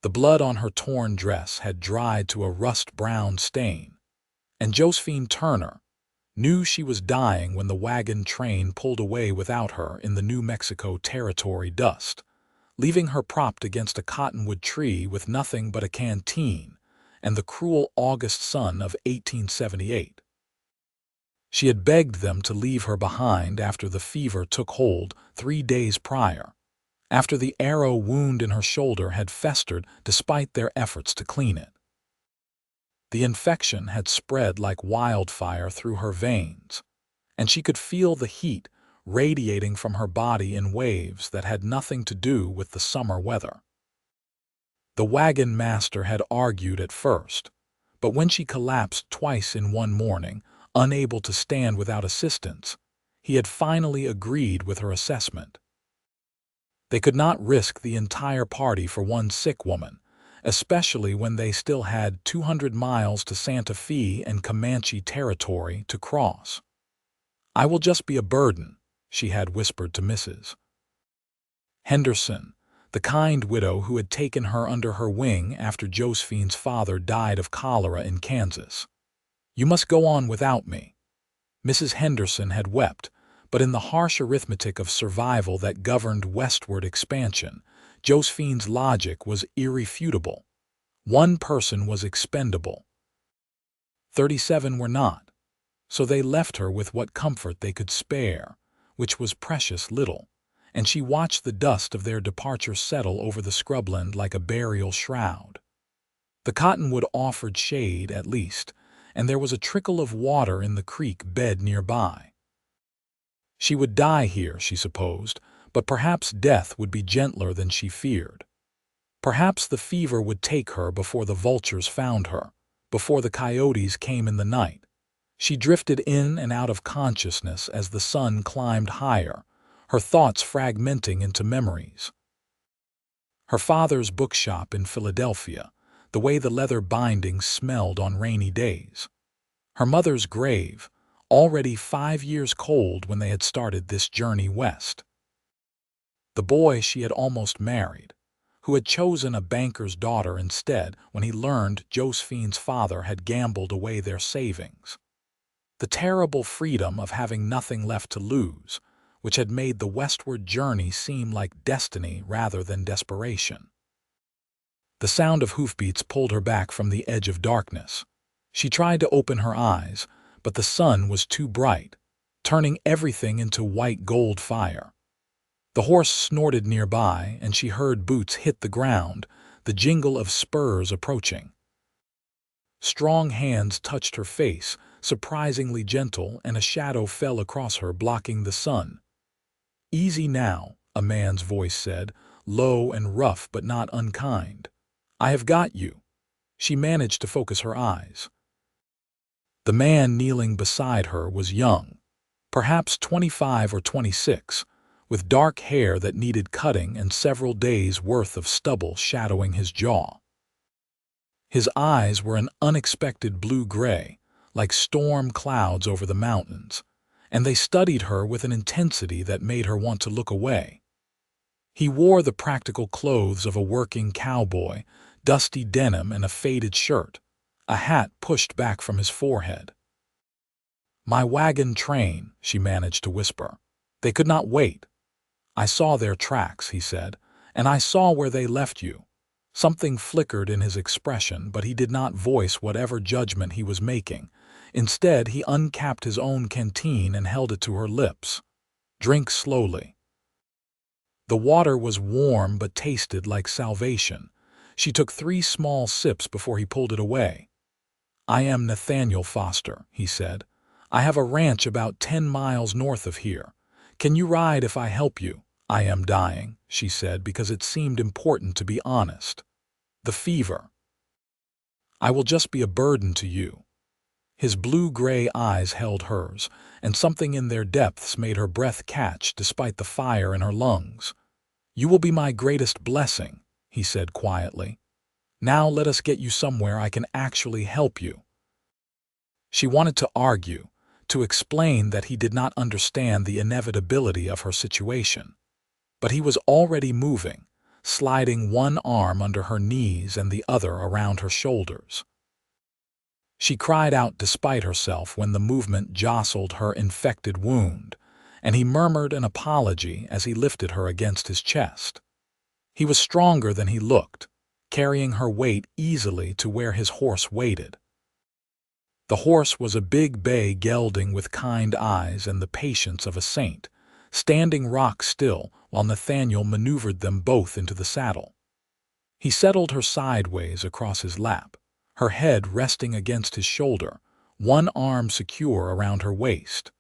The blood on her torn dress had dried to a rust-brown stain, and Josephine Turner knew she was dying when the wagon train pulled away without her in the New Mexico Territory dust, leaving her propped against a cottonwood tree with nothing but a canteen and the cruel August sun of 1878. She had begged them to leave her behind after the fever took hold 3 days prior, after the arrow wound in her shoulder had festered despite their efforts to clean it. The infection had spread like wildfire through her veins, and she could feel the heat radiating from her body in waves that had nothing to do with the summer weather. The wagon master had argued at first, but when she collapsed twice in one morning, unable to stand without assistance, he had finally agreed with her assessment. They could not risk the entire party for one sick woman, especially when they still had 200 miles to Santa Fe and Comanche territory to cross. "I will just be a burden," she had whispered to Mrs. Henderson, the kind widow who had taken her under her wing after Josephine's father died of cholera in Kansas. "You must go on without me." Mrs. Henderson had wept, but in the harsh arithmetic of survival that governed westward expansion, Josephine's logic was irrefutable. One person was expendable. 37 were not, so they left her with what comfort they could spare, which was precious little, and she watched the dust of their departure settle over the scrubland like a burial shroud. The cottonwood offered shade, at least, and there was a trickle of water in the creek bed nearby. She would die here, she supposed, but perhaps death would be gentler than she feared. Perhaps the fever would take her before the vultures found her, before the coyotes came in the night. She drifted in and out of consciousness as the sun climbed higher, her thoughts fragmenting into memories. Her father's bookshop in Philadelphia, the way the leather bindings smelled on rainy days. Her mother's grave, already 5 years cold when they had started this journey west. The boy she had almost married, who had chosen a banker's daughter instead when he learned Josephine's father had gambled away their savings. The terrible freedom of having nothing left to lose, which had made the westward journey seem like destiny rather than desperation. The sound of hoofbeats pulled her back from the edge of darkness. She tried to open her eyes, but the sun was too bright, turning everything into white gold fire. The horse snorted nearby, and she heard boots hit the ground, the jingle of spurs approaching. Strong hands touched her face, surprisingly gentle, and a shadow fell across her, blocking the sun. "Easy now," a man's voice said, low and rough but not unkind. "I have got you." She managed to focus her eyes. The man kneeling beside her was young, perhaps 25 or 26, with dark hair that needed cutting and several days' worth of stubble shadowing his jaw. His eyes were an unexpected blue-gray, like storm clouds over the mountains, and they studied her with an intensity that made her want to look away. He wore the practical clothes of a working cowboy, dusty denim and a faded shirt, a hat pushed back from his forehead. "My wagon train," she managed to whisper. "They could not wait." "I saw their tracks," he said, "and I saw where they left you." Something flickered in his expression, but he did not voice whatever judgment he was making. Instead, he uncapped his own canteen and held it to her lips. "Drink slowly." The water was warm but tasted like salvation. She took 3 small sips before he pulled it away. "I am Nathaniel Foster," he said. "I have a ranch about 10 miles north of here. Can you ride if I help you?" "I am dying," she said, because it seemed important to be honest. "The fever." "I will just be a burden to you." His blue-gray eyes held hers, and something in their depths made her breath catch despite the fire in her lungs. "You will be my greatest blessing," he said quietly. "Now let us get you somewhere I can actually help you." She wanted to argue, to explain that he did not understand the inevitability of her situation. But he was already moving, sliding one arm under her knees and the other around her shoulders. She cried out despite herself when the movement jostled her infected wound, and he murmured an apology as he lifted her against his chest. He was stronger than he looked, carrying her weight easily to where his horse waited. The horse was a big bay gelding with kind eyes and the patience of a saint, standing rock still while Nathaniel maneuvered them both into the saddle. He settled her sideways across his lap, her head resting against his shoulder, one arm secure around her waist.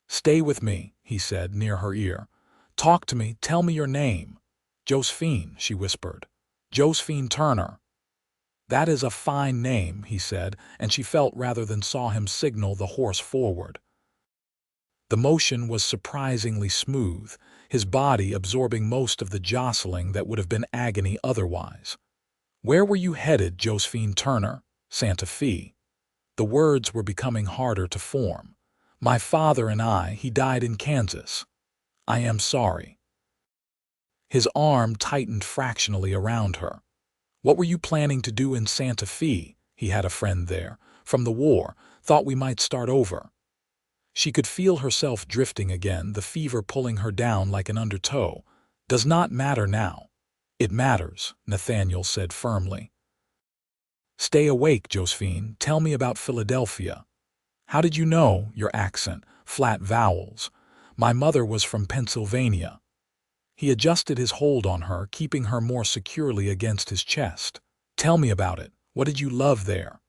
"Stay with me," he said near her ear. "Talk to me, tell me your name." "Josephine," she whispered. "Josephine Turner." "That is a fine name," he said, and she felt rather than saw him signal the horse forward. The motion was surprisingly smooth, his body absorbing most of the jostling that would have been agony otherwise. "Where were you headed, Josephine Turner?" "Santa Fe." The words were becoming harder to form. "My father and he died in Kansas." "I am sorry." His arm tightened fractionally around her. "What were you planning to do in Santa Fe?" He had a friend there, from the war, thought we might start over. She could feel herself drifting again, the fever pulling her down like an undertow. "Does not matter now." "It matters," Nathaniel said firmly. "Stay awake, Josephine. Tell me about Philadelphia." "How did you know?" "Your accent, flat vowels." "My mother was from Pennsylvania." He adjusted his hold on her, keeping her more securely against his chest. "Tell me about it. What did you love there?"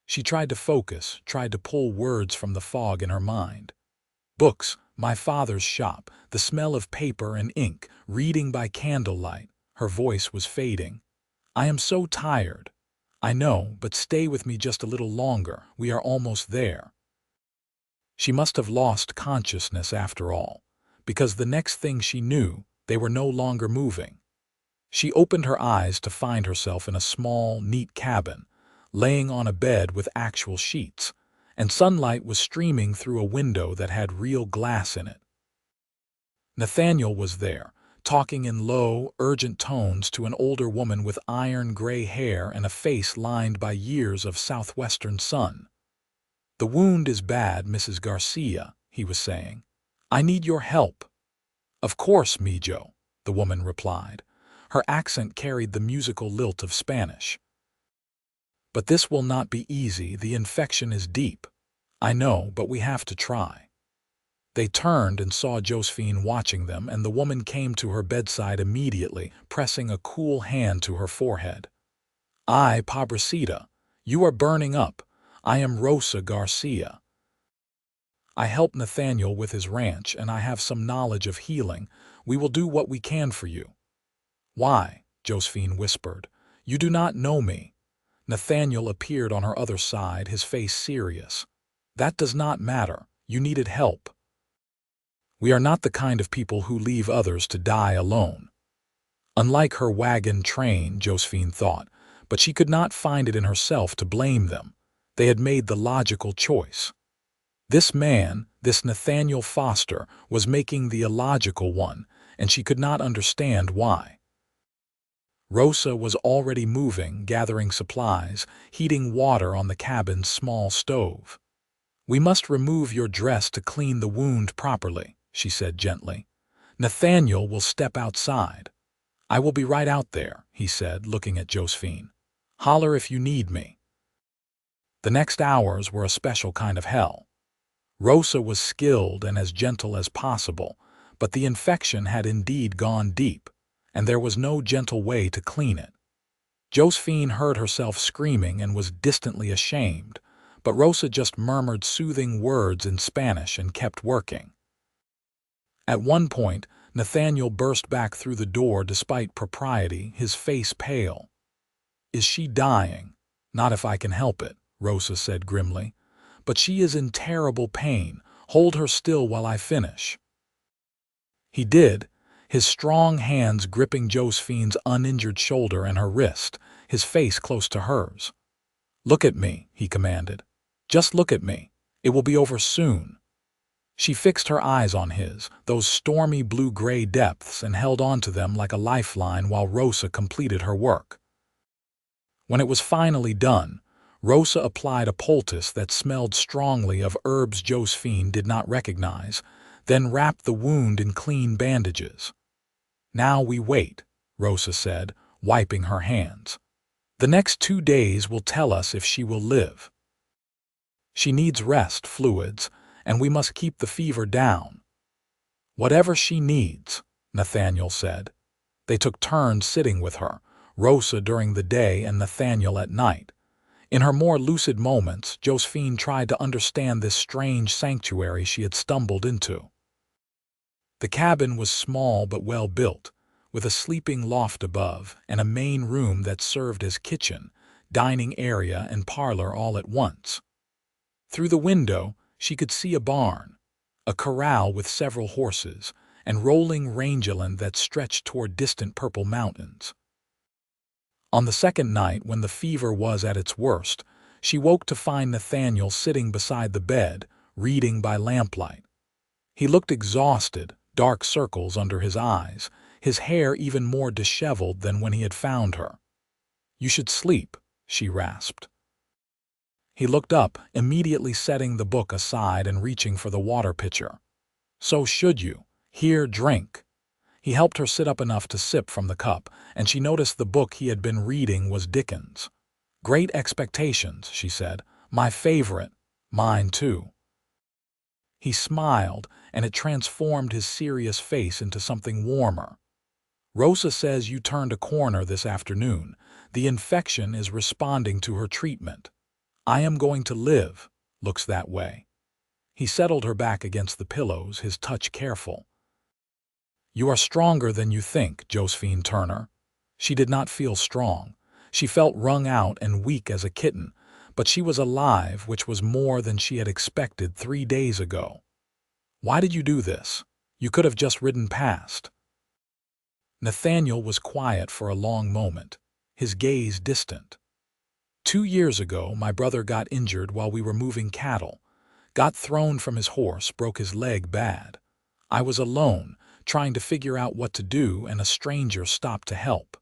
She tried to focus, tried to pull words from the fog in her mind. "Books, my father's shop, the smell of paper and ink, reading by candlelight." Her voice was fading. "I am so tired." "I know, but stay with me just a little longer. We are almost there." She must have lost consciousness after all, because the next thing she knew, they were no longer moving. She opened her eyes to find herself in a small, neat cabin, laying on a bed with actual sheets, and sunlight was streaming through a window that had real glass in it. Nathaniel was there, talking in low, urgent tones to an older woman with iron-gray hair and a face lined by years of southwestern sun. "The wound is bad, Mrs. Garcia," he was saying. "I need your help." "Of course, Mijo," the woman replied. Her accent carried the musical lilt of Spanish. "But this will not be easy. The infection is deep." "I know, but we have to try." They turned and saw Josephine watching them, and the woman came to her bedside immediately, pressing a cool hand to her forehead. "Ay, pobrecita, you are burning up. I am Rosa Garcia. I help Nathaniel with his ranch, and I have some knowledge of healing. We will do what we can for you." "Why?" Josephine whispered. "You do not know me." Nathaniel appeared on her other side, his face serious. "That does not matter. You needed help. We are not the kind of people who leave others to die alone." Unlike her wagon train, Josephine thought, but she could not find it in herself to blame them. They had made the logical choice. This man, this Nathaniel Foster, was making the illogical one, and she could not understand why. Rosa was already moving, gathering supplies, heating water on the cabin's small stove. "We must remove your dress to clean the wound properly," she said gently. "Nathaniel will step outside." "I will be right out there," he said, looking at Josephine. "Holler if you need me." The next hours were a special kind of hell. Rosa was skilled and as gentle as possible, but the infection had indeed gone deep, and there was no gentle way to clean it. Josephine heard herself screaming and was distantly ashamed, but Rosa just murmured soothing words in Spanish and kept working. At one point, Nathaniel burst back through the door despite propriety, his face pale. "Is she dying?" "Not if I can help it," Rosa said grimly. "But she is in terrible pain. Hold her still while I finish." He did, his strong hands gripping Josephine's uninjured shoulder and her wrist, his face close to hers. "Look at me," he commanded. "Just look at me. It will be over soon." She fixed her eyes on his, those stormy blue-gray depths, and held on to them like a lifeline while Rosa completed her work. When it was finally done, Rosa applied a poultice that smelled strongly of herbs Josephine did not recognize, then wrapped the wound in clean bandages. "Now we wait," Rosa said, wiping her hands. "The next 2 days will tell us if she will live. She needs rest, fluids, and we must keep the fever down." "Whatever she needs," Nathaniel said. They took turns sitting with her, Rosa during the day and Nathaniel at night. In her more lucid moments, Josephine tried to understand this strange sanctuary she had stumbled into. The cabin was small but well built, with a sleeping loft above and a main room that served as kitchen, dining area, and parlor all at once. Through the window, she could see a barn, a corral with several horses, and rolling rangeland that stretched toward distant purple mountains. On the second night, when the fever was at its worst, she woke to find Nathaniel sitting beside the bed, reading by lamplight. He looked exhausted, dark circles under his eyes, his hair even more disheveled than when he had found her. "You should sleep," she rasped. He looked up, immediately setting the book aside and reaching for the water pitcher. "So should you. Here, drink." He helped her sit up enough to sip from the cup, and she noticed the book he had been reading was Dickens. "Great Expectations," she said. "My favorite. Mine, too." He smiled, and it transformed his serious face into something warmer. "Rosa says you turned a corner this afternoon. The infection is responding to her treatment. I am going to live. Looks that way." He settled her back against the pillows, his touch careful. "You are stronger than you think, Josephine Turner." She did not feel strong. She felt wrung out and weak as a kitten, but she was alive, which was more than she had expected 3 days ago. "Why did you do this? You could have just ridden past." Nathaniel was quiet for a long moment, his gaze distant. 2 years ago, my brother got injured while we were moving cattle. Got thrown from his horse, broke his leg bad. I was alone, trying to figure out what to do, and a stranger stopped to help.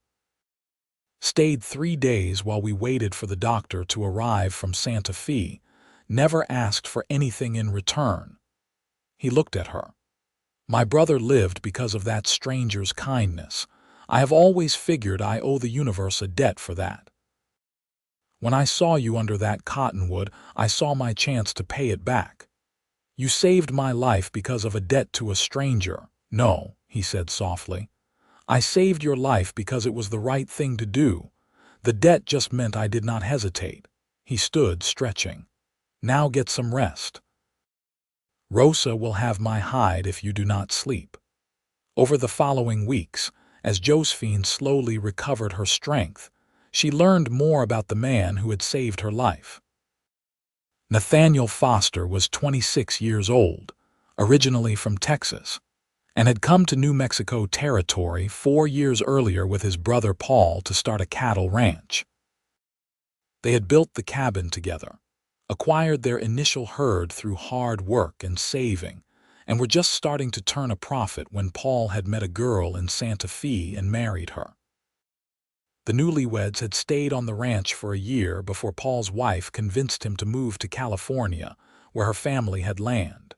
Stayed 3 days while we waited for the doctor to arrive from Santa Fe. Never asked for anything in return." He looked at her. "My brother lived because of that stranger's kindness. I have always figured I owe the universe a debt for that. When I saw you under that cottonwood, I saw my chance to pay it back. You saved my life because of a debt to a stranger." "No," he said softly. "I saved your life because it was the right thing to do. The debt just meant I did not hesitate." He stood, stretching. "Now get some rest. Rosa will have my hide if you do not sleep." Over the following weeks, as Josephine slowly recovered her strength, she learned more about the man who had saved her life. Nathaniel Foster was 26 years old, originally from Texas, and had come to New Mexico territory 4 years earlier with his brother Paul to start a cattle ranch. They had built the cabin together, acquired their initial herd through hard work and saving, and were just starting to turn a profit when Paul had met a girl in Santa Fe and married her. The newlyweds had stayed on the ranch for a year before Paul's wife convinced him to move to California, where her family had land.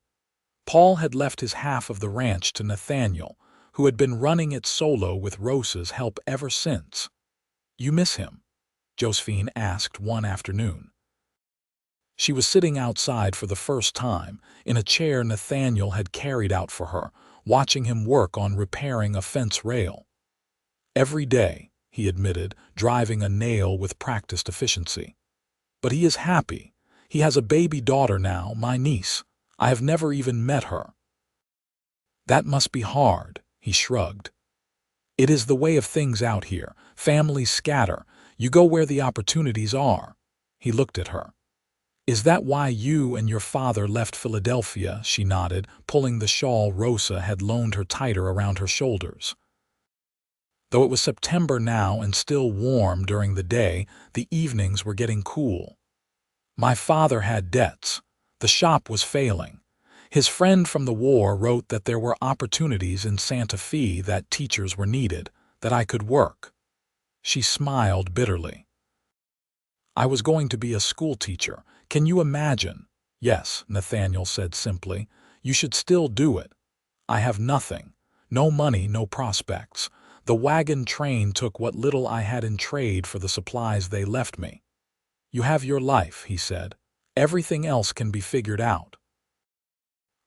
Paul had left his half of the ranch to Nathaniel, who had been running it solo with Rosa's help ever since. "You miss him?" Josephine asked one afternoon. She was sitting outside for the first time, in a chair Nathaniel had carried out for her, watching him work on repairing a fence rail. "Every day," he admitted, driving a nail with practiced efficiency. "But he is happy. He has a baby daughter now, my niece. I have never even met her." "That must be hard," he shrugged. "It is the way of things out here. Families scatter. You go where the opportunities are." He looked at her. "Is that why you and your father left Philadelphia?" She nodded, pulling the shawl Rosa had loaned her tighter around her shoulders. Though it was September now and still warm during the day, the evenings were getting cool. "My father had debts. The shop was failing. His friend from the war wrote that there were opportunities in Santa Fe that teachers were needed, that I could work. She smiled bitterly. I was going to be a school teacher. Can you imagine? Yes, Nathaniel said simply. You should still do it. I have nothing. No money, no prospects. The wagon train took what little I had in trade for the supplies they left me. You have your life, he said. Everything else can be figured out.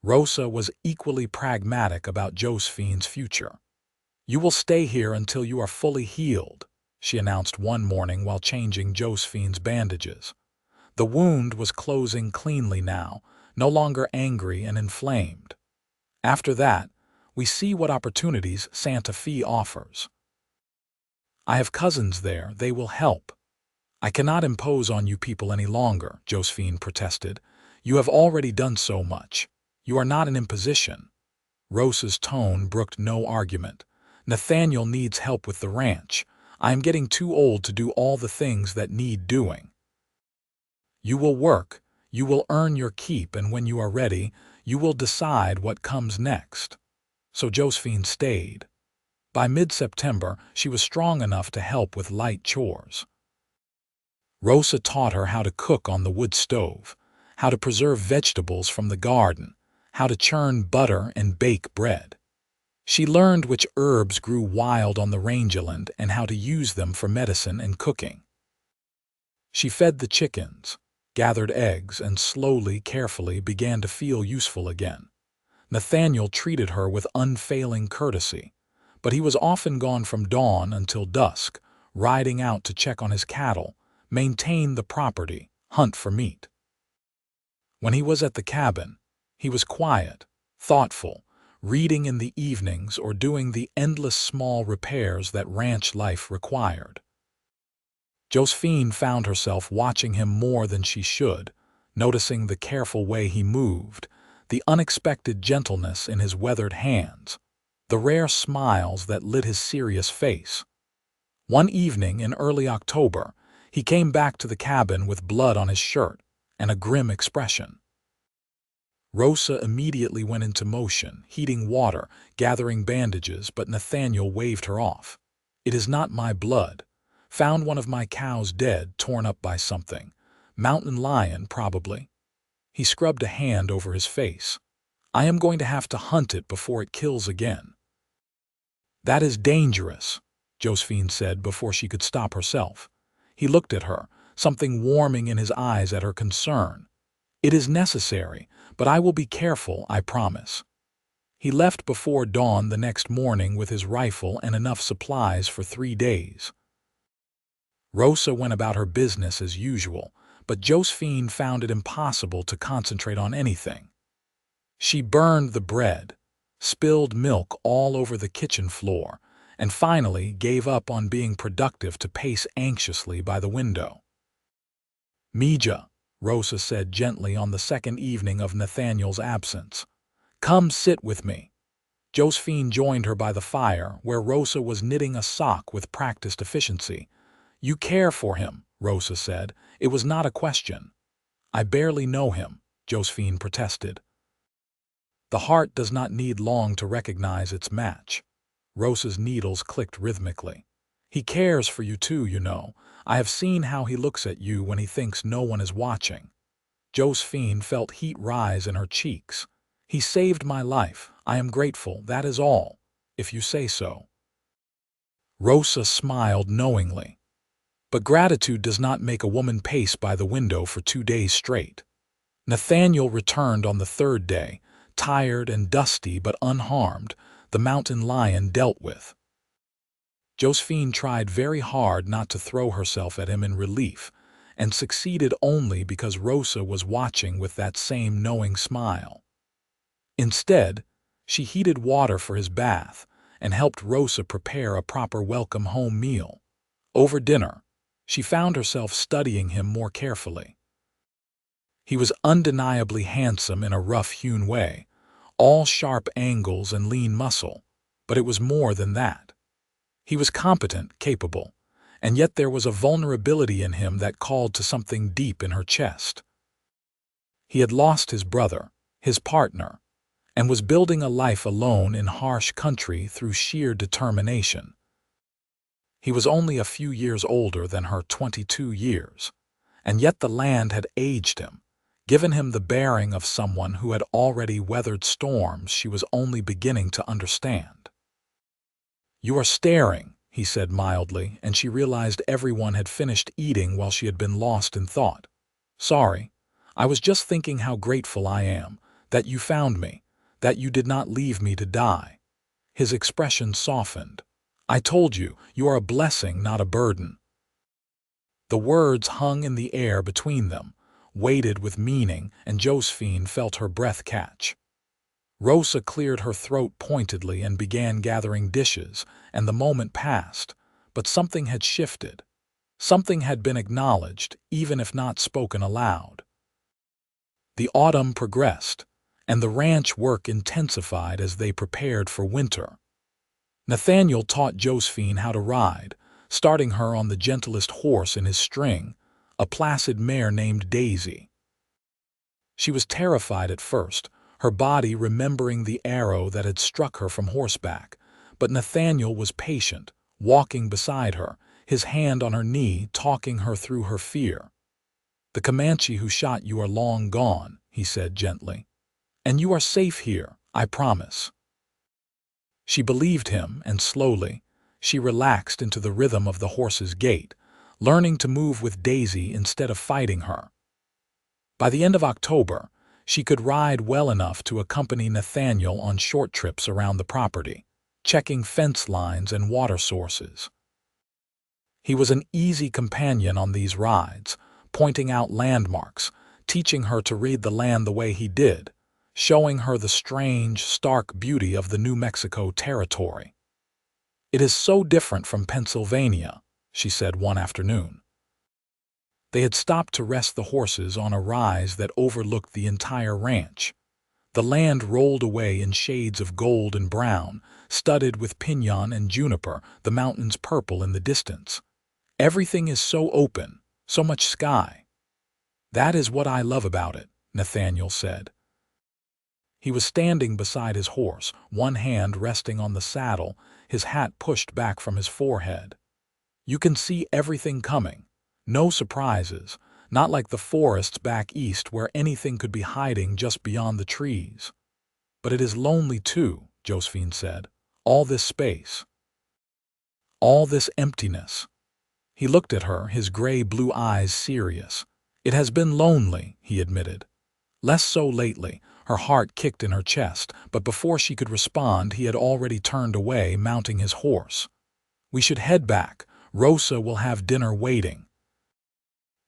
Rosa was equally pragmatic about Josephine's future. You will stay here until you are fully healed, she announced one morning while changing Josephine's bandages. The wound was closing cleanly now, no longer angry and inflamed. After that, we see what opportunities Santa Fe offers. I have cousins there, they will help. I cannot impose on you people any longer, Josephine protested. You have already done so much. You are not an imposition. Rosa's tone brooked no argument. Nathaniel needs help with the ranch. I am getting too old to do all the things that need doing. You will work, you will earn your keep, and when you are ready, you will decide what comes next. So Josephine stayed. By mid-September, she was strong enough to help with light chores. Rosa taught her how to cook on the wood stove, how to preserve vegetables from the garden, how to churn butter and bake bread. She learned which herbs grew wild on the rangeland and how to use them for medicine and cooking. She fed the chickens, gathered eggs, and slowly, carefully began to feel useful again. Nathaniel treated her with unfailing courtesy, but he was often gone from dawn until dusk, riding out to check on his cattle, maintain the property, hunt for meat. When he was at the cabin, he was quiet, thoughtful, reading in the evenings or doing the endless small repairs that ranch life required. Josephine found herself watching him more than she should, noticing the careful way he moved, the unexpected gentleness in his weathered hands, the rare smiles that lit his serious face. One evening in early October, he came back to the cabin with blood on his shirt and a grim expression. Rosa immediately went into motion, heating water, gathering bandages, but Nathaniel waved her off. It is not my blood. Found one of my cows dead, torn up by something. Mountain lion, probably. He scrubbed a hand over his face. I am going to have to hunt it before it kills again. That is dangerous, Josephine said before she could stop herself. He looked at her, something warming in his eyes at her concern. It is necessary, but I will be careful, I promise. He left before dawn the next morning with his rifle and enough supplies for 3 days. Rosa went about her business as usual, but Josephine found it impossible to concentrate on anything. She burned the bread, spilled milk all over the kitchen floor, and finally gave up on being productive to pace anxiously by the window. Mija, Rosa said gently on the second evening of Nathaniel's absence. Come sit with me. Josephine joined her by the fire, where Rosa was knitting a sock with practiced efficiency. You care for him, Rosa said. It was not a question. I barely know him, Josephine protested. The heart does not need long to recognize its match. Rosa's needles clicked rhythmically. He cares for you too, you know. I have seen how he looks at you when he thinks no one is watching. Josephine felt heat rise in her cheeks. He saved my life. I am grateful, that is all, if you say so. Rosa smiled knowingly. But gratitude does not make a woman pace by the window for 2 days straight. Nathaniel returned on the 3rd day, tired and dusty but unharmed, the mountain lion dealt with. Josephine tried very hard not to throw herself at him in relief, and succeeded only because Rosa was watching with that same knowing smile. Instead, she heated water for his bath and helped Rosa prepare a proper welcome home meal. Over dinner, she found herself studying him more carefully. He was undeniably handsome in a rough-hewn way, all sharp angles and lean muscle, but it was more than that. He was competent, capable, and yet there was a vulnerability in him that called to something deep in her chest. He had lost his brother, his partner, and was building a life alone in harsh country through sheer determination. He was only a few years older than her, 22 years, and yet the land had aged him, given him the bearing of someone who had already weathered storms she was only beginning to understand. "You are staring," he said mildly, and she realized everyone had finished eating while she had been lost in thought. "Sorry, I was just thinking how grateful I am, that you found me, that you did not leave me to die." His expression softened. "I told you, you are a blessing, not a burden." The words hung in the air between them, weighted with meaning, and Josephine felt her breath catch. Rosa cleared her throat pointedly and began gathering dishes, and the moment passed, but something had shifted. Something had been acknowledged, even if not spoken aloud. The autumn progressed, and the ranch work intensified as they prepared for winter. Nathaniel taught Josephine how to ride, starting her on the gentlest horse in his string, a placid mare named Daisy. She was terrified at first, her body remembering the arrow that had struck her from horseback, but Nathaniel was patient, walking beside her, his hand on her knee, talking her through her fear. "The Comanche who shot you are long gone," he said gently. "And you are safe here, I promise." She believed him, and slowly, she relaxed into the rhythm of the horse's gait, learning to move with Daisy instead of fighting her. By the end of October, she could ride well enough to accompany Nathaniel on short trips around the property, checking fence lines and water sources. He was an easy companion on these rides, pointing out landmarks, teaching her to read the land the way he did, showing her the strange, stark beauty of the New Mexico territory. "It is so different from Pennsylvania," she said one afternoon. They had stopped to rest the horses on a rise that overlooked the entire ranch. The land rolled away in shades of gold and brown, studded with pinon and juniper, the mountains purple in the distance. "Everything is so open, so much sky." "That is what I love about it," Nathaniel said. He was standing beside his horse, one hand resting on the saddle, his hat pushed back from his forehead. "You can see everything coming. No surprises, not like the forests back east where anything could be hiding just beyond the trees." "But it is lonely too," Josephine said. "All this space. All this emptiness." He looked at her, his gray-blue eyes serious. "It has been lonely," he admitted. "Less so lately." Her heart kicked in her chest, but before she could respond, he had already turned away, mounting his horse. "We should head back. Rosa will have dinner waiting."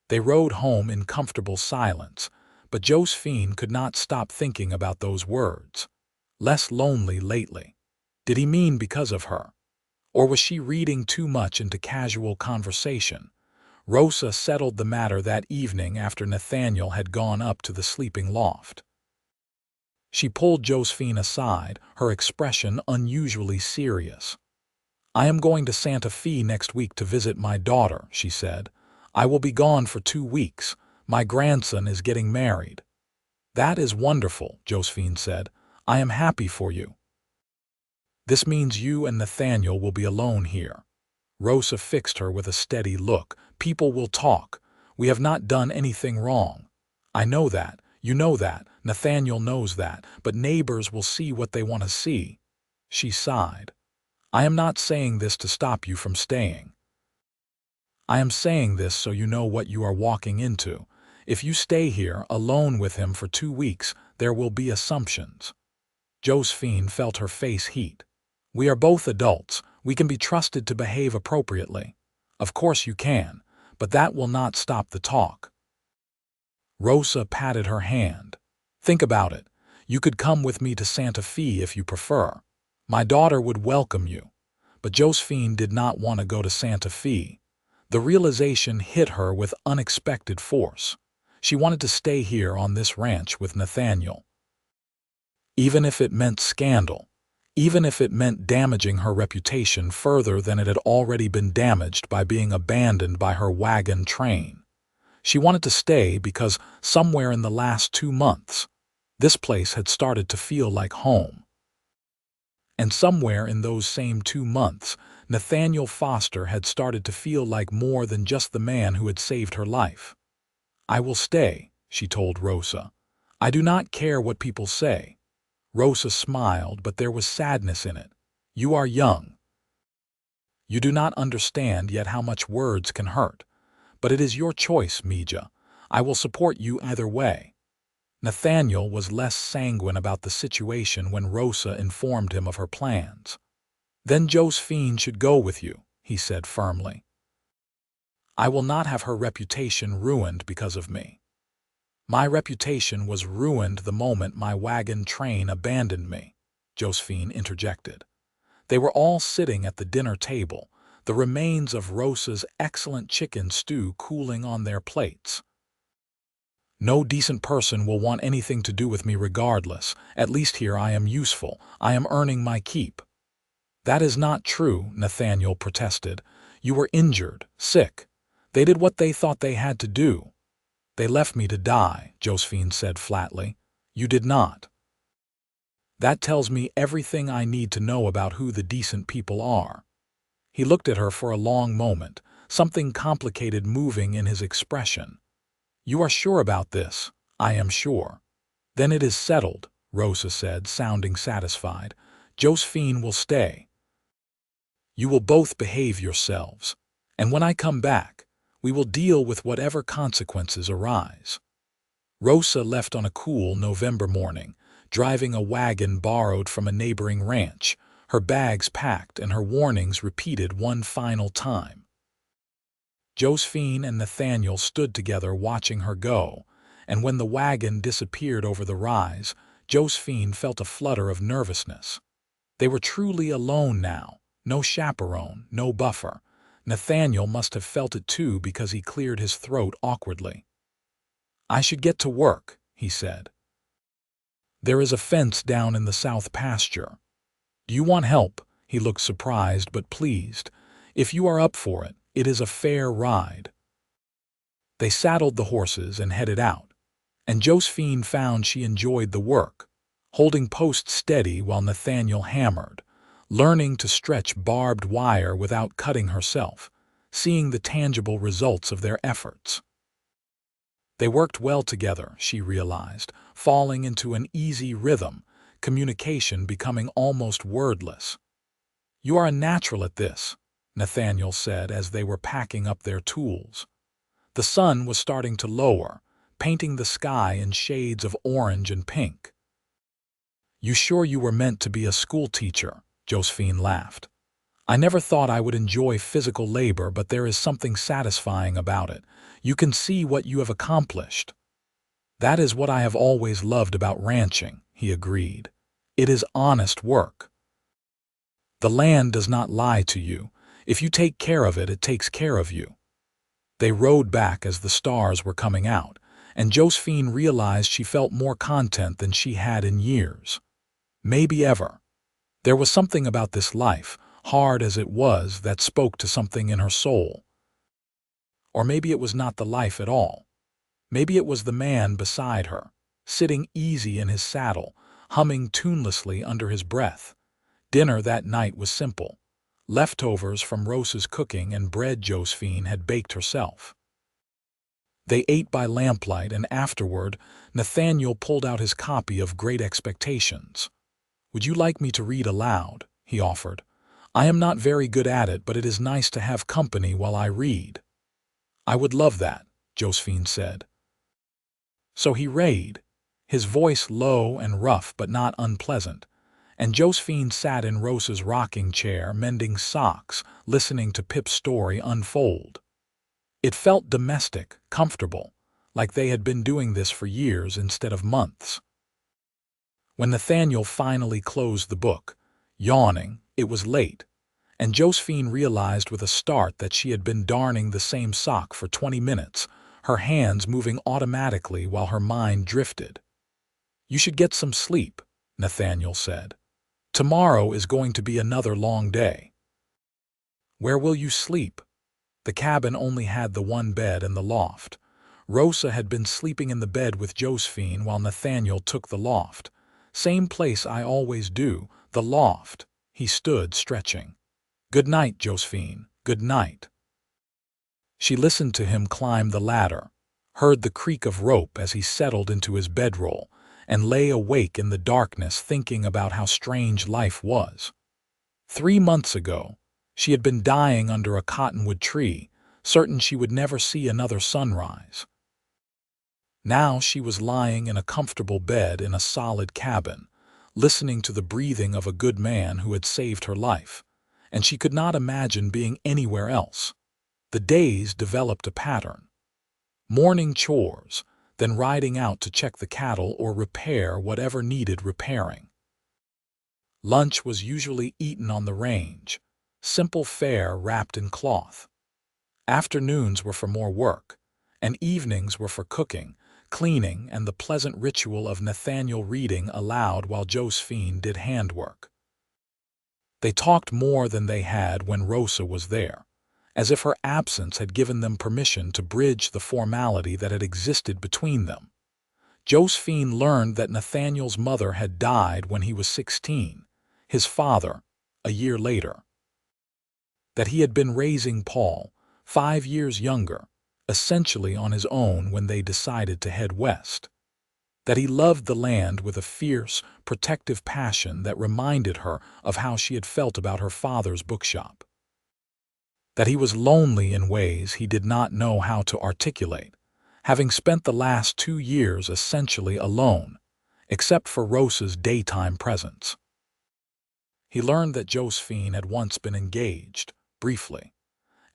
They rode home in comfortable silence, but Josephine could not stop thinking about those words. Less lonely lately. Did he mean because of her? Or was she reading too much into casual conversation? Rosa settled the matter that evening after Nathaniel had gone up to the sleeping loft. She pulled Josephine aside, her expression unusually serious. "I am going to Santa Fe next week to visit my daughter," she said. "I will be gone for 2 weeks. My grandson is getting married." "That is wonderful," Josephine said. "I am happy for you." "This means you and Nathaniel will be alone here." Rosa fixed her with a steady look. "People will talk. We have not done anything wrong. I know that. You know that. Nathaniel knows that. But neighbors will see what they want to see." She sighed. "I am not saying this to stop you from staying. I am saying this so you know what you are walking into. If you stay here alone with him for 2 weeks, there will be assumptions." Josephine felt her face heat. "We are both adults. We can be trusted to behave appropriately." "Of course you can, but that will not stop the talk." Rosa patted her hand. "Think about it. You could come with me to Santa Fe if you prefer. My daughter would welcome you." But Josephine did not want to go to Santa Fe. The realization hit her with unexpected force. She wanted to stay here on this ranch with Nathaniel. Even if it meant scandal, even if it meant damaging her reputation further than it had already been damaged by being abandoned by her wagon train. She wanted to stay because somewhere in the last 2 months, This place had started to feel like home. And somewhere in those same 2 months, Nathaniel Foster had started to feel like more than just the man who had saved her life. "I will stay," she told Rosa. "I do not care what people say." Rosa smiled, but there was sadness in it. "You are young. You do not understand yet how much words can hurt. But it is your choice, Mija. I will support you either way." Nathaniel was less sanguine about the situation when Rosa informed him of her plans. "Then Josephine should go with you," he said firmly. "I will not have her reputation ruined because of me." "My reputation was ruined the moment my wagon train abandoned me," Josephine interjected. They were all sitting at the dinner table, the remains of Rosa's excellent chicken stew cooling on their plates. "No decent person will want anything to do with me regardless. At least here I am useful. I am earning my keep." "That is not true," Nathaniel protested. "You were injured, sick. They did what they thought they had to do." "They left me to die," Josephine said flatly. "You did not." "That tells me everything I need to know about who the decent people are." He looked at her for a long moment, something complicated moving in his expression. "You are sure about this?" "I am sure." "Then it is settled," Rosa said, sounding satisfied. "Josephine will stay. You will both behave yourselves. And when I come back, we will deal with whatever consequences arise." Rosa left on a cool November morning, driving a wagon borrowed from a neighboring ranch, her bags packed and her warnings repeated one final time. Josephine and Nathaniel stood together watching her go, and when the wagon disappeared over the rise, Josephine felt a flutter of nervousness. They were truly alone now, no chaperone, no buffer. Nathaniel must have felt it too because he cleared his throat awkwardly. "I should get to work," he said. "There is a fence down in the south pasture. Do you want help?" He looked surprised but pleased. "If you are up for it, it is a fair ride." They saddled the horses and headed out, and Josephine found she enjoyed the work, holding post steady while Nathaniel hammered, learning to stretch barbed wire without cutting herself, seeing the tangible results of their efforts. They worked well together, she realized, falling into an easy rhythm, communication becoming almost wordless. "You are a natural at this," Nathaniel said as they were packing up their tools. The sun was starting to lower, painting the sky in shades of orange and pink. "You sure you were meant to be a school teacher?" Josephine laughed. "I never thought I would enjoy physical labor, but there is something satisfying about it. You can see what you have accomplished." "That is what I have always loved about ranching," he agreed. "It is honest work. The land does not lie to you. If you take care of it, it takes care of you." They rode back as the stars were coming out, and Josephine realized she felt more content than she had in years. Maybe ever. There was something about this life, hard as it was, that spoke to something in her soul. Or maybe it was not the life at all. Maybe it was the man beside her, sitting easy in his saddle, humming tunelessly under his breath. Dinner that night was simple. Leftovers from Rosa's cooking and bread Josephine had baked herself. They ate by lamplight, and afterward, Nathaniel pulled out his copy of Great Expectations. "Would you like me to read aloud?" he offered. "I am not very good at it, but it is nice to have company while I read." "I would love that," Josephine said. So he read, his voice low and rough but not unpleasant, and Josephine sat in Rosa's rocking chair mending socks, listening to Pip's story unfold. It felt domestic, comfortable, like they had been doing this for years instead of months. When Nathaniel finally closed the book, yawning, it was late, and Josephine realized with a start that she had been darning the same sock for 20 minutes, her hands moving automatically while her mind drifted. "You should get some sleep," Nathaniel said. "Tomorrow is going to be another long day." "Where will you sleep?" The cabin only had the one bed in the loft. Rosa had been sleeping in the bed with Josephine while Nathaniel took the loft. "Same place I always do, the loft." He stood, stretching. "Good night, Josephine. Good night." She listened to him climb the ladder, heard the creak of rope as he settled into his bedroll, and lay awake in the darkness thinking about how strange life was. 3 months ago, she had been dying under a cottonwood tree, certain she would never see another sunrise. Now she was lying in a comfortable bed in a solid cabin, listening to the breathing of a good man who had saved her life, and she could not imagine being anywhere else. The days developed a pattern. Morning chores, then riding out to check the cattle or repair whatever needed repairing. Lunch was usually eaten on the range, simple fare wrapped in cloth. Afternoons were for more work, and evenings were for cooking, cleaning, and the pleasant ritual of Nathaniel reading aloud while Josephine did handwork. They talked more than they had when Rosa was there, as if her absence had given them permission to bridge the formality that had existed between them. Josephine learned that Nathaniel's mother had died when he was 16, his father, a year later. That he had been raising Paul, 5 years younger, essentially on his own when they decided to head west. That he loved the land with a fierce, protective passion that reminded her of how she had felt about her father's bookshop. That he was lonely in ways he did not know how to articulate, having spent the last 2 years essentially alone, except for Rosa's daytime presence. He learned that Josephine had once been engaged, briefly,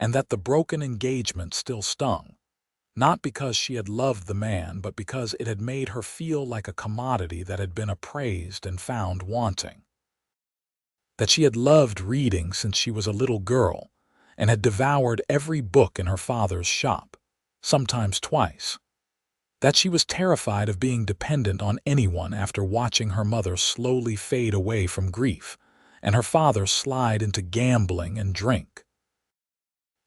and that the broken engagement still stung, not because she had loved the man, but because it had made her feel like a commodity that had been appraised and found wanting. That she had loved reading since she was a little girl, and had devoured every book in her father's shop, sometimes twice. That she was terrified of being dependent on anyone after watching her mother slowly fade away from grief, and her father slide into gambling and drink.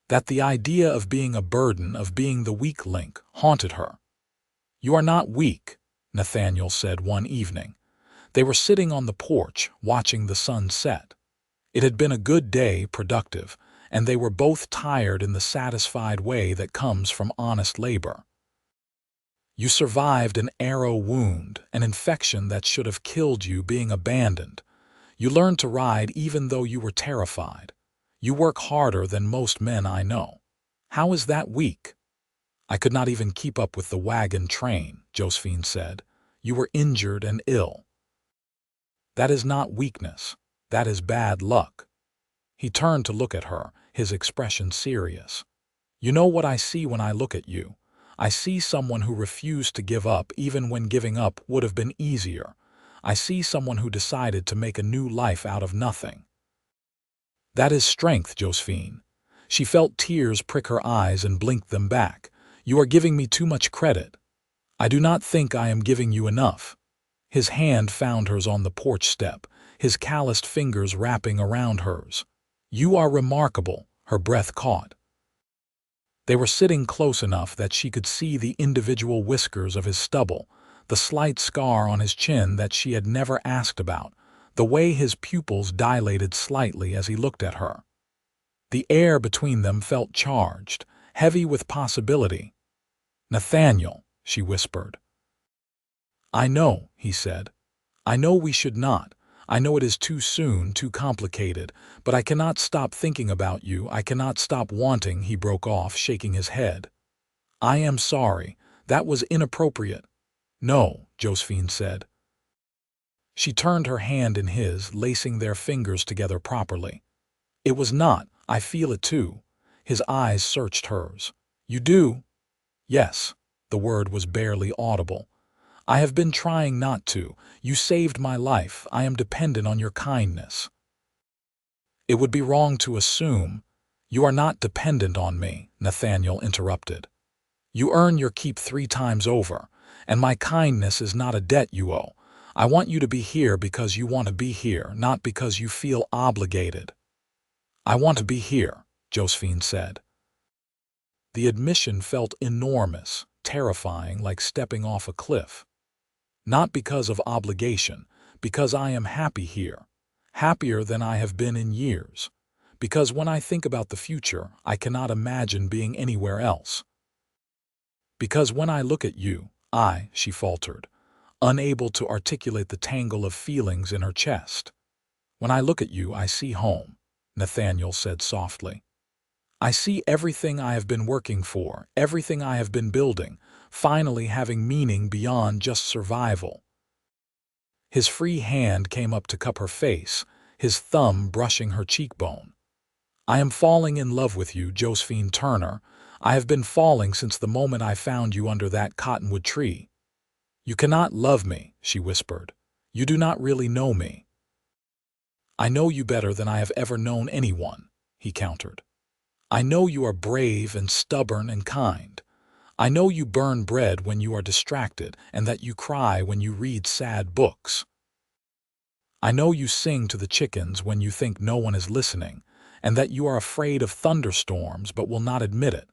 That the idea of being a burden, of being the weak link, haunted her. "You are not weak," Nathaniel said one evening. They were sitting on the porch, watching the sun set. It had been a good day, productive, and they were both tired in the satisfied way that comes from honest labor. "You survived an arrow wound, an infection that should have killed you, being abandoned. You learned to ride even though you were terrified. You work harder than most men I know. How is that weak?" "I could not even keep up with the wagon train," Josephine said. "You were injured and ill." "That is not weakness. That is bad luck." He turned to look at her, his expression serious. "You know what I see when I look at you? I see someone who refused to give up even when giving up would have been easier. I see someone who decided to make a new life out of nothing." "That is strength, Josephine." She felt tears prick her eyes and blinked them back. "You are giving me too much credit." "I do not think I am giving you enough." His hand found hers on the porch step, his calloused fingers wrapping around hers. "You are remarkable," her breath caught. They were sitting close enough that she could see the individual whiskers of his stubble, the slight scar on his chin that she had never asked about, the way his pupils dilated slightly as he looked at her. The air between them felt charged, heavy with possibility. "Nathaniel," she whispered. "I know," he said. "I know we should not. I know it is too soon, too complicated, but I cannot stop thinking about you. I cannot stop wanting," he broke off, shaking his head. "I am sorry. That was inappropriate." "No," Josephine said. She turned her hand in his, lacing their fingers together properly. "It was not. I feel it too." His eyes searched hers. "You do?" "Yes." The word was barely audible. "I have been trying not to. You saved my life. I am dependent on your kindness." "It would be wrong to assume—" "You are not dependent on me," Nathaniel interrupted. "You earn your keep 3 times over, and my kindness is not a debt you owe. I want you to be here because you want to be here, not because you feel obligated." "I want to be here," Josephine said. The admission felt enormous, terrifying, like stepping off a cliff. Not because of obligation, because I am happy here, happier than I have been in years. Because when I think about the future, I cannot imagine being anywhere else. Because when I look at you, she faltered, unable to articulate the tangle of feelings in her chest. When I look at you, I see home, Nathaniel said softly. I see everything I have been working for, everything I have been building, finally having meaning beyond just survival. His free hand came up to cup her face, his thumb brushing her cheekbone. I am falling in love with you, Josephine Turner. I have been falling since the moment I found you under that cottonwood tree. You cannot love me, she whispered. You do not really know me. I know you better than I have ever known anyone, he countered. I know you are brave and stubborn and kind. I know you burn bread when you are distracted and that you cry when you read sad books. I know you sing to the chickens when you think no one is listening, and that you are afraid of thunderstorms but will not admit it.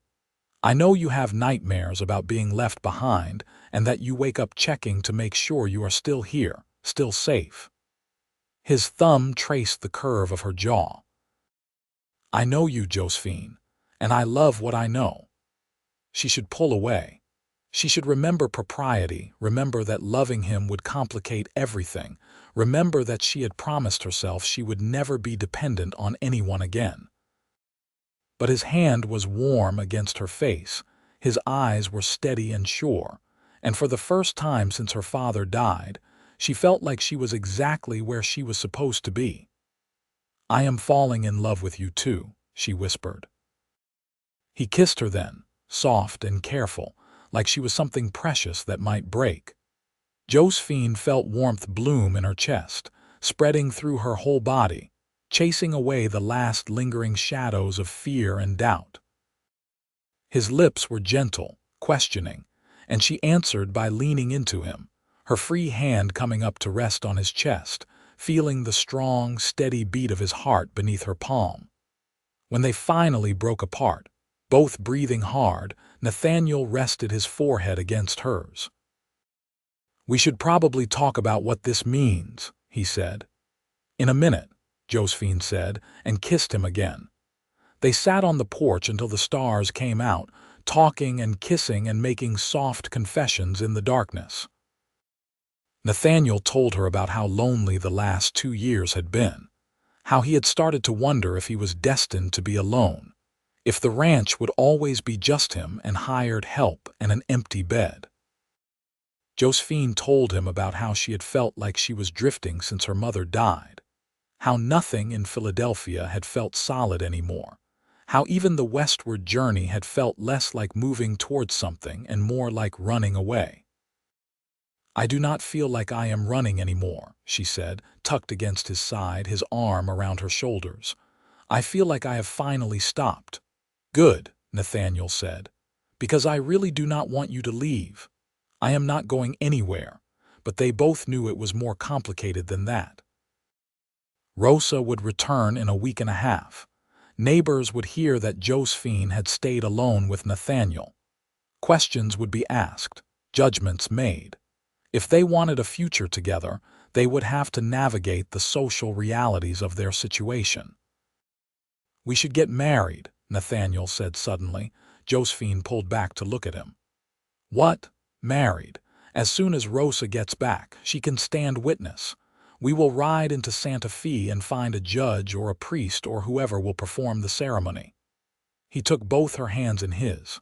I know you have nightmares about being left behind and that you wake up checking to make sure you are still here, still safe. His thumb traced the curve of her jaw. I know you, Josephine, and I love what I know. She should pull away. She should remember propriety, remember that loving him would complicate everything, remember that she had promised herself she would never be dependent on anyone again. But his hand was warm against her face, his eyes were steady and sure, and for the first time since her father died, she felt like she was exactly where she was supposed to be. I am falling in love with you too, she whispered. He kissed her then, soft and careful, like she was something precious that might break. Josephine felt warmth bloom in her chest, spreading through her whole body, chasing away the last lingering shadows of fear and doubt. His lips were gentle, questioning, and she answered by leaning into him, her free hand coming up to rest on his chest, feeling the strong, steady beat of his heart beneath her palm. When they finally broke apart, both breathing hard, Nathaniel rested his forehead against hers. We should probably talk about what this means, he said. In a minute, Josephine said, and kissed him again. They sat on the porch until the stars came out, talking and kissing and making soft confessions in the darkness. Nathaniel told her about how lonely the last 2 years had been, how he had started to wonder if he was destined to be alone, if the ranch would always be just him and hired help and an empty bed. Josephine told him about how she had felt like she was drifting since her mother died, how nothing in Philadelphia had felt solid anymore, how even the westward journey had felt less like moving towards something and more like running away. I do not feel like I am running anymore, she said, tucked against his side, his arm around her shoulders. I feel like I have finally stopped. Good, Nathaniel said, because I really do not want you to leave. I am not going anywhere, but they both knew it was more complicated than that. Rosa would return in a week and a half. Neighbors would hear that Josephine had stayed alone with Nathaniel. Questions would be asked, judgments made. If they wanted a future together, they would have to navigate the social realities of their situation. We should get married, Nathaniel said suddenly. Josephine pulled back to look at him. What? Married? As soon as Rosa gets back, she can stand witness. We will ride into Santa Fe and find a judge or a priest or whoever will perform the ceremony. He took both her hands in his.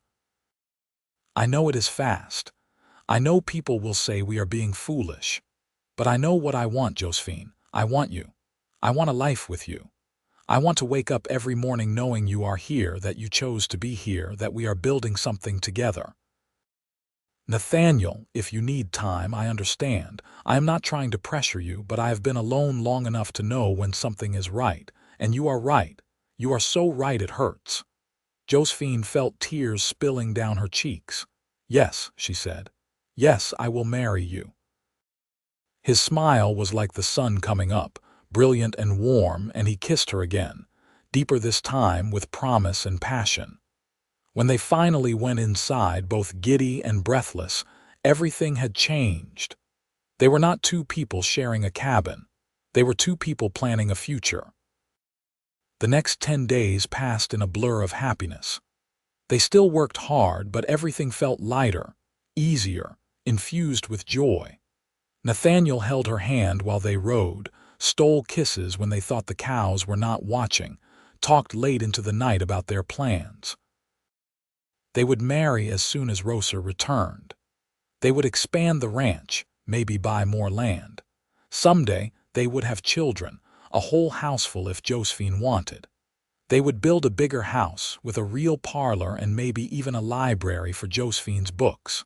I know it is fast. I know people will say we are being foolish. But I know what I want, Josephine. I want you. I want a life with you. I want to wake up every morning knowing you are here, that you chose to be here, that we are building something together. Nathaniel, if you need time, I understand. I am not trying to pressure you, but I have been alone long enough to know when something is right. And you are right. You are so right it hurts. Josephine felt tears spilling down her cheeks. Yes, she said. Yes, I will marry you. His smile was like the sun coming up, brilliant and warm, and he kissed her again, deeper this time with promise and passion. When they finally went inside, both giddy and breathless, everything had changed. They were not two people sharing a cabin. They were two people planning a future. The next 10 days passed in a blur of happiness. They still worked hard, but everything felt lighter, easier, infused with joy. Nathaniel held her hand while they rode, stole kisses when they thought the cows were not watching, talked late into the night about their plans. They would marry as soon as Rosa returned. They would expand the ranch, maybe buy more land. Someday, they would have children, a whole houseful if Josephine wanted. They would build a bigger house with a real parlor and maybe even a library for Josephine's books.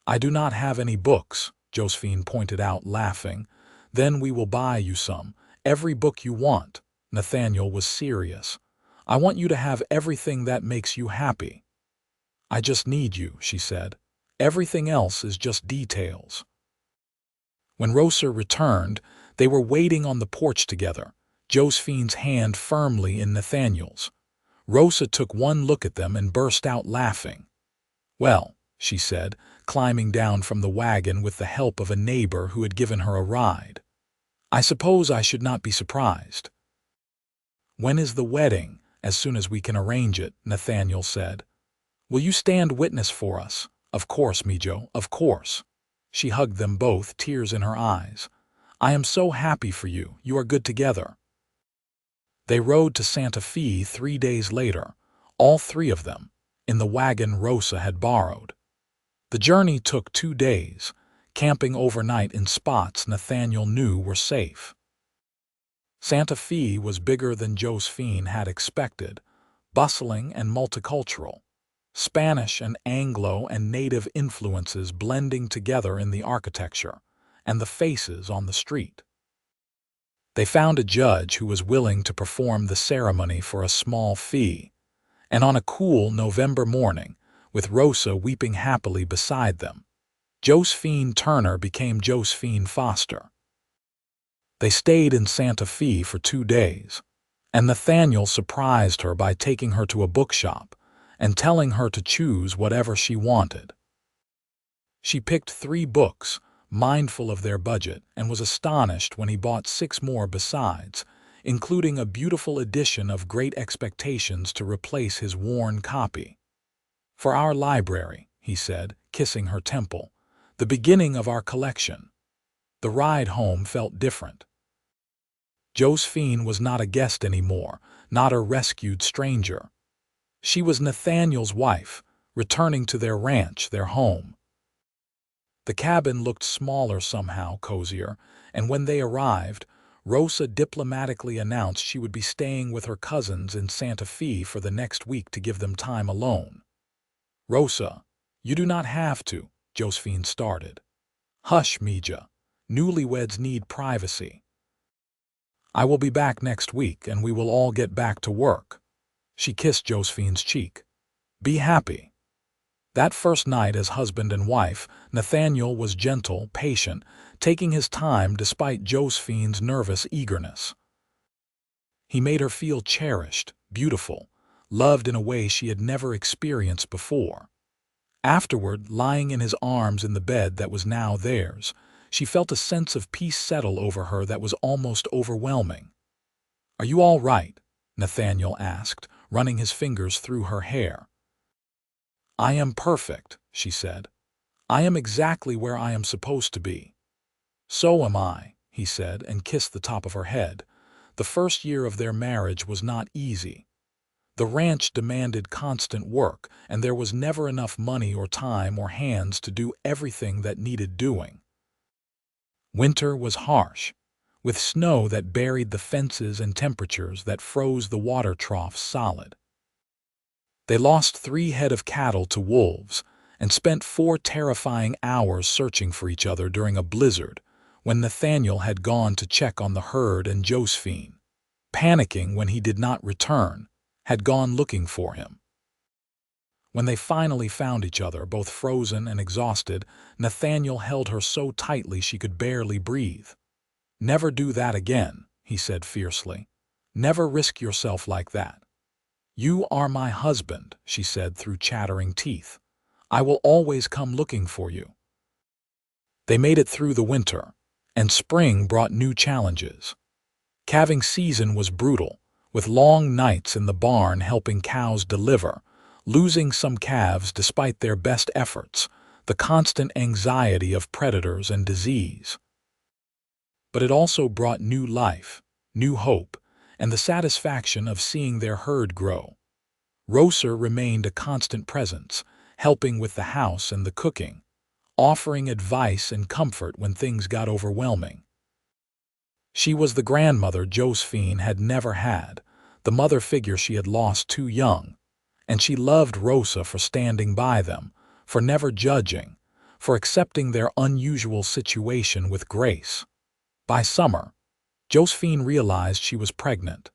"I do not have any books," Josephine pointed out, laughing. "Then we will buy you some, every book you want." Nathaniel was serious. "I want you to have everything that makes you happy." "I just need you," she said. "Everything else is just details." When Rosa returned, they were waiting on the porch together, Josephine's hand firmly in Nathaniel's. Rosa took one look at them and burst out laughing. "Well," she said, climbing down from the wagon with the help of a neighbor who had given her a ride, "I suppose I should not be surprised." "When is the wedding?" "As soon as we can arrange it," Nathaniel said. "Will you stand witness for us?" "Of course, Mijo, of course." She hugged them both, tears in her eyes. "I am so happy for you. You are good together." They rode to Santa Fe 3 days later, all three of them, in the wagon Rosa had borrowed. The journey took 2 days, camping overnight in spots Nathaniel knew were safe. Santa Fe was bigger than Josephine had expected, bustling and multicultural. Spanish and Anglo and native influences blending together in the architecture and the faces on the street. They found a judge who was willing to perform the ceremony for a small fee, and on a cool November morning, with Rosa weeping happily beside them, Josephine Turner became Josephine Foster. They stayed in Santa Fe for 2 days, and Nathaniel surprised her by taking her to a bookshop and telling her to choose whatever she wanted. She picked 3 books, mindful of their budget, and was astonished when he bought 6 more besides, including a beautiful edition of Great Expectations to replace his worn copy. "For our library," he said, kissing her temple, "the beginning of our collection." The ride home felt different. Josephine was not a guest anymore, not a rescued stranger. She was Nathaniel's wife, returning to their ranch, their home. The cabin looked smaller somehow, cozier, and when they arrived, Rosa diplomatically announced she would be staying with her cousins in Santa Fe for the next week to give them time alone. "Rosa, you do not have to," Josephine started. "Hush, Mija. Newlyweds need privacy. I will be back next week and we will all get back to work." She kissed Josephine's cheek. "Be happy." That first night as husband and wife, Nathaniel was gentle, patient, taking his time despite Josephine's nervous eagerness. He made her feel cherished, beautiful, loved in a way she had never experienced before. Afterward, lying in his arms in the bed that was now theirs, she felt a sense of peace settle over her that was almost overwhelming. "Are you all right?" Nathaniel asked, running his fingers through her hair. "I am perfect," she said. "I am exactly where I am supposed to be." "So am I," he said, and kissed the top of her head. The first year of their marriage was not easy. The ranch demanded constant work, and there was never enough money or time or hands to do everything that needed doing. Winter was harsh, with snow that buried the fences and temperatures that froze the water troughs solid. They lost 3 head of cattle to wolves and spent 4 terrifying hours searching for each other during a blizzard when Nathaniel had gone to check on the herd and Josephine, panicking when he did not return, had gone looking for him. When they finally found each other, both frozen and exhausted, Nathaniel held her so tightly she could barely breathe. "Never do that again," he said fiercely. "Never risk yourself like that. "You are my husband," she said through chattering teeth. "I will always come looking for you." They made it through the winter, and spring brought new challenges. Calving season was brutal, with long nights in the barn helping cows deliver, losing some calves despite their best efforts, the constant anxiety of predators and disease. But it also brought new life, new hope, and the satisfaction of seeing their herd grow. Rosa remained a constant presence, helping with the house and the cooking, offering advice and comfort when things got overwhelming. She was the grandmother Josephine had never had, the mother figure she had lost too young, and she loved Rosa for standing by them, for never judging, for accepting their unusual situation with grace. By summer, Josephine realized she was pregnant.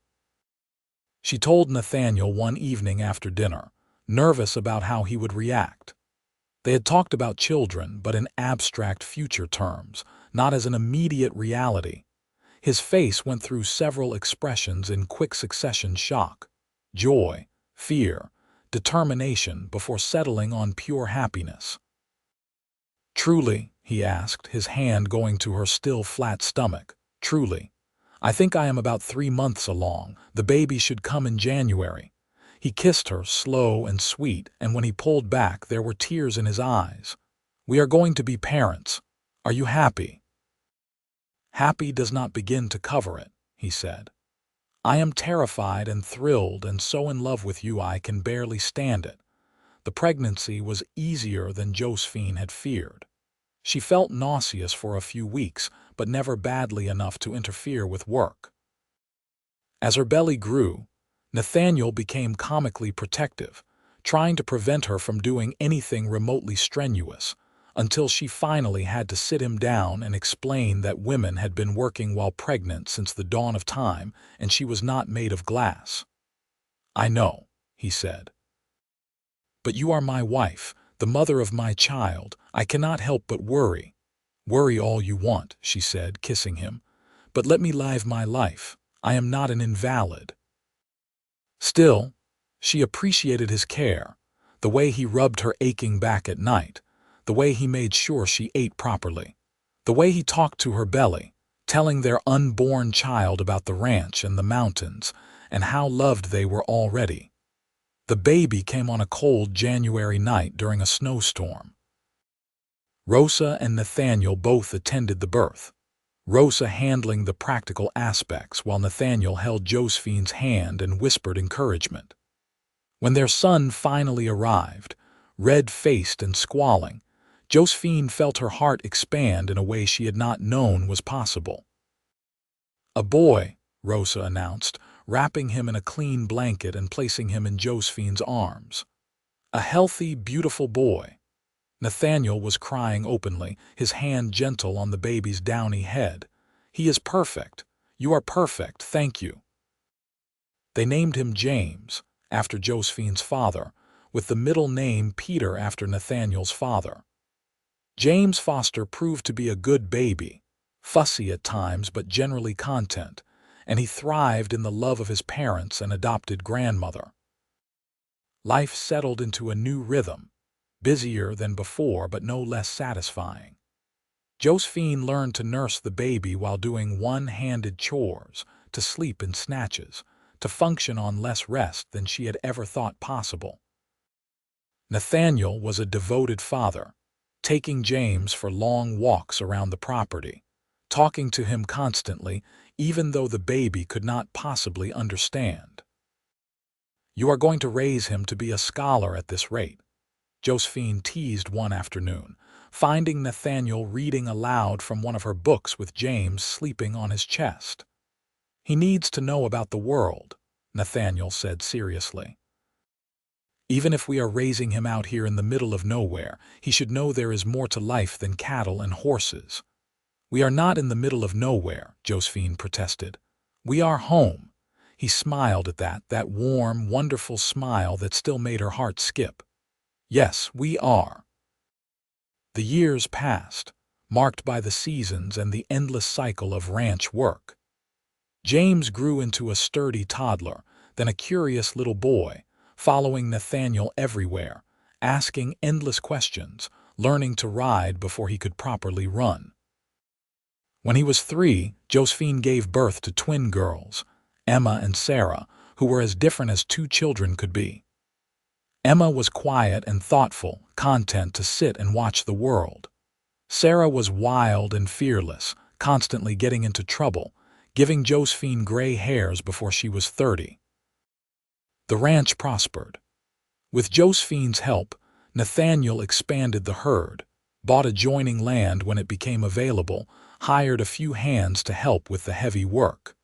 She told Nathaniel one evening after dinner, nervous about how he would react. They had talked about children, but in abstract future terms, not as an immediate reality. His face went through several expressions in quick succession: shock, joy, fear, determination, before settling on pure happiness. "Truly," he asked, his hand going to her still flat stomach, "truly, I think I am about 3 months along. The baby should come in January." He kissed her, slow and sweet, and when he pulled back there were tears in his eyes. "We are going to be parents. Are you happy?" "Happy does not begin to cover it," he said. "I am terrified and thrilled and so in love with you I can barely stand it." The pregnancy was easier than Josephine had feared. She felt nauseous for a few weeks, but never badly enough to interfere with work. As her belly grew, Nathaniel became comically protective, trying to prevent her from doing anything remotely strenuous, until she finally had to sit him down and explain that women had been working while pregnant since the dawn of time, and she was not made of glass. "I know," he said. "But you are my wife, the mother of my child. I cannot help but worry." "Worry all you want," she said, kissing him. "But let me live my life. I am not an invalid." Still, she appreciated his care, the way he rubbed her aching back at night, the way he made sure she ate properly, the way he talked to her belly, telling their unborn child about the ranch and the mountains, and how loved they were already. The baby came on a cold January night during a snowstorm. Rosa and Nathaniel both attended the birth, Rosa handling the practical aspects while Nathaniel held Josephine's hand and whispered encouragement. When their son finally arrived, red-faced and squalling, Josephine felt her heart expand in a way she had not known was possible. "A boy," Rosa announced, wrapping him in a clean blanket and placing him in Josephine's arms. "A healthy, beautiful boy." Nathaniel was crying openly, his hand gentle on the baby's downy head. "He is perfect. You are perfect, thank you." They named him James, after Josephine's father, with the middle name Peter after Nathaniel's father. James Foster proved to be a good baby, fussy at times but generally content, and he thrived in the love of his parents and adopted grandmother. Life settled into a new rhythm, busier than before but no less satisfying. Josephine learned to nurse the baby while doing one-handed chores, to sleep in snatches, to function on less rest than she had ever thought possible. Nathaniel was a devoted father, taking James for long walks around the property, talking to him constantly, even though the baby could not possibly understand. "You are going to raise him to be a scholar at this rate," Josephine teased one afternoon, finding Nathaniel reading aloud from one of her books with James sleeping on his chest. "He needs to know about the world," Nathaniel said seriously. "Even if we are raising him out here in the middle of nowhere, he should know there is more to life than cattle and horses." "We are not in the middle of nowhere," Josephine protested. "We are home." He smiled at that warm, wonderful smile that still made her heart skip. "Yes, we are." The years passed, marked by the seasons and the endless cycle of ranch work. James grew into a sturdy toddler, then a curious little boy, following Nathaniel everywhere, asking endless questions, learning to ride before he could properly run. When he was 3, Josephine gave birth to twin girls, Emma and Sarah, who were as different as 2 children could be. Emma was quiet and thoughtful, content to sit and watch the world. Sarah was wild and fearless, constantly getting into trouble, giving Josephine gray hairs before she was 30. The ranch prospered. With Josephine's help, Nathaniel expanded the herd, bought adjoining land when it became available, hired a few hands to help with the heavy work.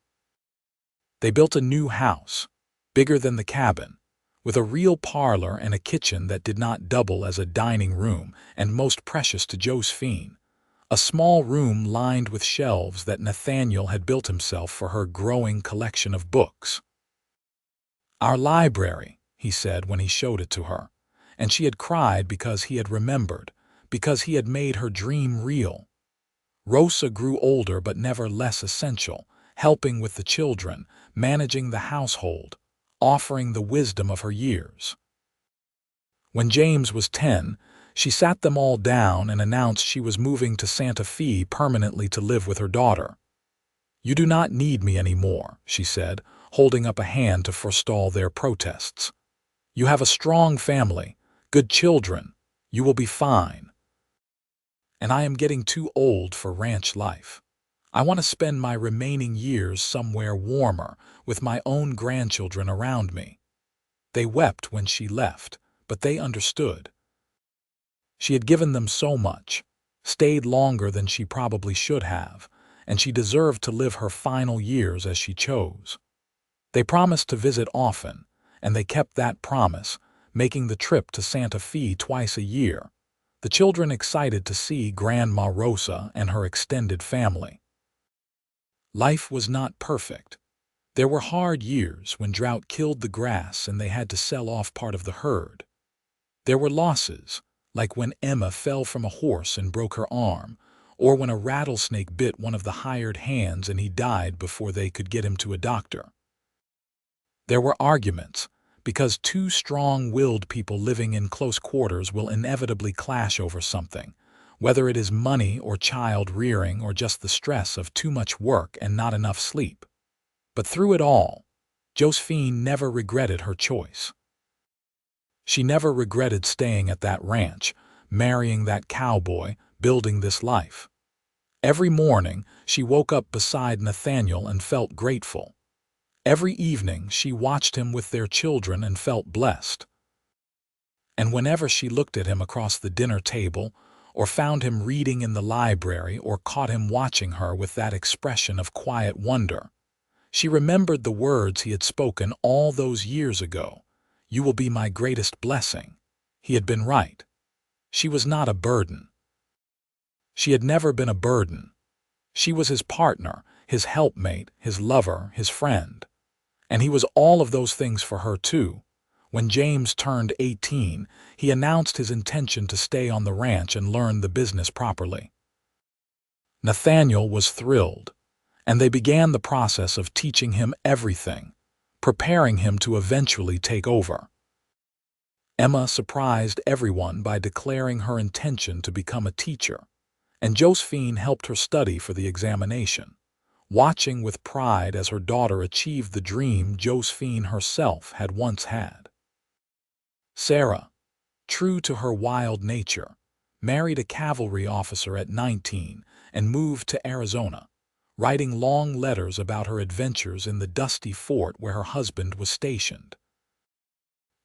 They built a new house, bigger than the cabin, with a real parlor and a kitchen that did not double as a dining room, and most precious to Josephine, a small room lined with shelves that Nathaniel had built himself for her growing collection of books. "Our library," he said when he showed it to her, and she had cried because he had remembered, because he had made her dream real. Rosa grew older but never less essential, helping with the children, managing the household, offering the wisdom of her years. When James was 10, she sat them all down and announced she was moving to Santa Fe permanently to live with her daughter. "You do not need me anymore," she said, holding up a hand to forestall their protests. "You have a strong family, good children, you will be fine. And I am getting too old for ranch life. I want to spend my remaining years somewhere warmer, with my own grandchildren around me." They wept when she left, but they understood. She had given them so much, stayed longer than she probably should have, and she deserved to live her final years as she chose. They promised to visit often, and they kept that promise, making the trip to Santa Fe twice a year, the children excited to see Grandma Rosa and her extended family. Life was not perfect. There were hard years when drought killed the grass and they had to sell off part of the herd. There were losses, like when Emma fell from a horse and broke her arm, or when a rattlesnake bit one of the hired hands and he died before they could get him to a doctor. There were arguments, because 2 strong-willed people living in close quarters will inevitably clash over something, whether it is money or child rearing or just the stress of too much work and not enough sleep. But through it all, Josephine never regretted her choice. She never regretted staying at that ranch, marrying that cowboy, building this life. Every morning, she woke up beside Nathaniel and felt grateful. Every evening, she watched him with their children and felt blessed. And whenever she looked at him across the dinner table, or found him reading in the library, or caught him watching her with that expression of quiet wonder, she remembered the words he had spoken all those years ago. "You will be my greatest blessing." He had been right. She was not a burden. She had never been a burden. She was his partner, his helpmate, his lover, his friend. And he was all of those things for her too. When James turned 18, he announced his intention to stay on the ranch and learn the business properly. Nathaniel was thrilled, and they began the process of teaching him everything, preparing him to eventually take over. Emma surprised everyone by declaring her intention to become a teacher, and Josephine helped her study for the examination, watching with pride as her daughter achieved the dream Josephine herself had once had. Sarah, true to her wild nature, married a cavalry officer at 19 and moved to Arizona, writing long letters about her adventures in the dusty fort where her husband was stationed.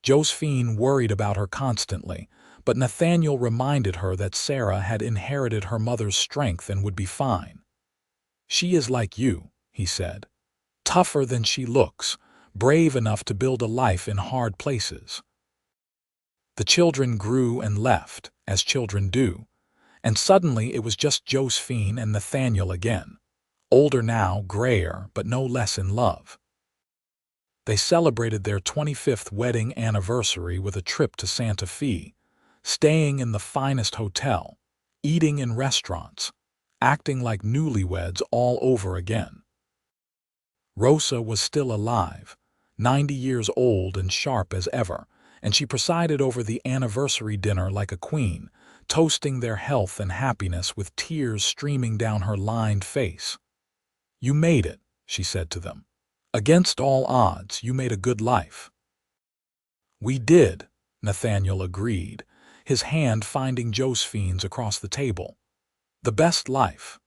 Josephine worried about her constantly, but Nathaniel reminded her that Sarah had inherited her mother's strength and would be fine. "She is like you," he said, "tougher than she looks, brave enough to build a life in hard places." The children grew and left, as children do, and suddenly it was just Josephine and Nathaniel again, older now, grayer, but no less in love. They celebrated their 25th wedding anniversary with a trip to Santa Fe, staying in the finest hotel, eating in restaurants, acting like newlyweds all over again. Rosa was still alive, 90 years old and sharp as ever, and she presided over the anniversary dinner like a queen, toasting their health and happiness with tears streaming down her lined face. "You made it," she said to them. "Against all odds, you made a good life." "We did," Nathaniel agreed, his hand finding Josephine's across the table. "The best life."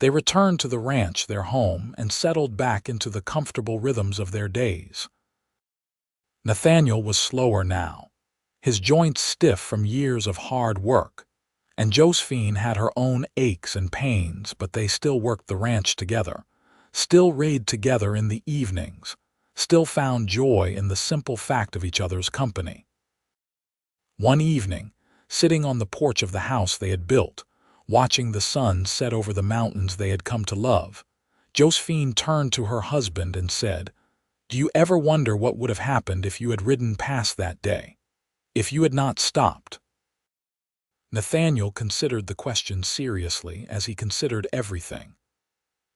They returned to the ranch, their home, and settled back into the comfortable rhythms of their days. Nathaniel was slower now, his joints stiff from years of hard work, and Josephine had her own aches and pains, but they still worked the ranch together, still rode together in the evenings, still found joy in the simple fact of each other's company. One evening, sitting on the porch of the house they had built, watching the sun set over the mountains they had come to love, Josephine turned to her husband and said, "Do you ever wonder what would have happened if you had ridden past that day? If you had not stopped?" Nathaniel considered the question seriously, as he considered everything.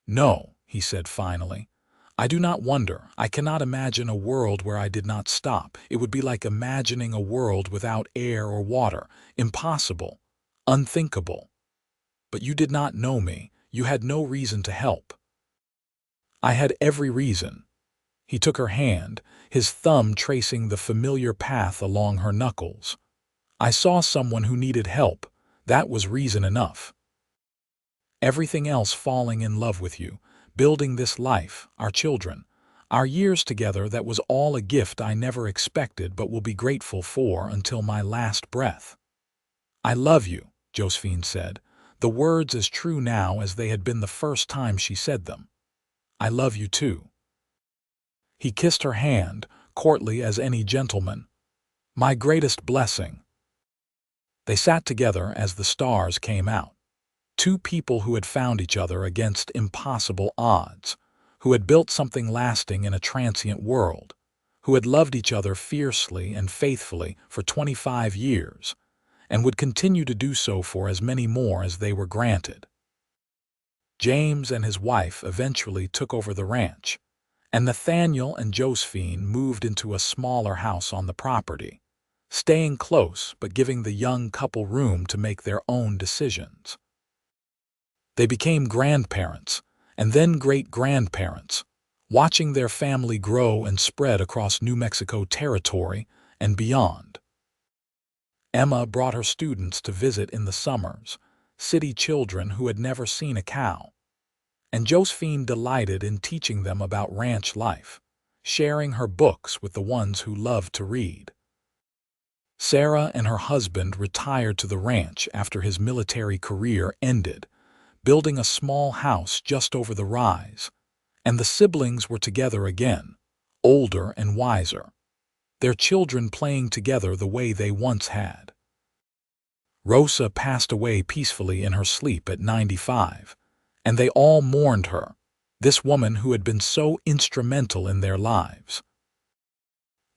"No," he said finally. "I do not wonder. I cannot imagine a world where I did not stop. It would be like imagining a world without air or water. Impossible. Unthinkable. But you did not know me. You had no reason to help." "I had every reason." He took her hand, his thumb tracing the familiar path along her knuckles. "I saw someone who needed help. That was reason enough. Everything else, falling in love with you, building this life, our children, our years together, that was all a gift I never expected but will be grateful for until my last breath." "I love you," Josephine said, the words as true now as they had been the first time she said them. "I love you too." He kissed her hand, courtly as any gentleman. "My greatest blessing." They sat together as the stars came out. Two people who had found each other against impossible odds, who had built something lasting in a transient world, who had loved each other fiercely and faithfully for 25 years, and would continue to do so for as many more as they were granted. James and his wife eventually took over the ranch, and Nathaniel and Josephine moved into a smaller house on the property, staying close but giving the young couple room to make their own decisions. They became grandparents, and then great-grandparents, watching their family grow and spread across New Mexico territory and beyond. Emma brought her students to visit in the summers, city children who had never seen a cow, and Josephine delighted in teaching them about ranch life, sharing her books with the ones who loved to read. Sarah and her husband retired to the ranch after his military career ended, building a small house just over the rise, and the siblings were together again, older and wiser, their children playing together the way they once had. Rosa passed away peacefully in her sleep at 95, and they all mourned her, this woman who had been so instrumental in their lives.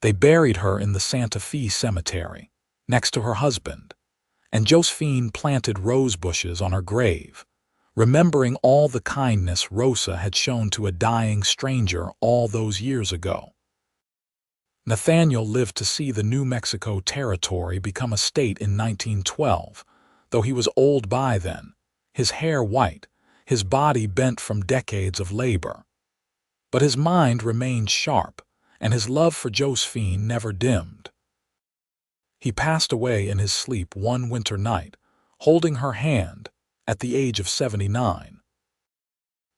They buried her in the Santa Fe cemetery, next to her husband, and Josephine planted rose bushes on her grave, remembering all the kindness Rosa had shown to a dying stranger all those years ago. Nathaniel lived to see the New Mexico territory become a state in 1912, though he was old by then, his hair white, his body bent from decades of labor. But his mind remained sharp, and his love for Josephine never dimmed. He passed away in his sleep one winter night, holding her hand, at the age of 79.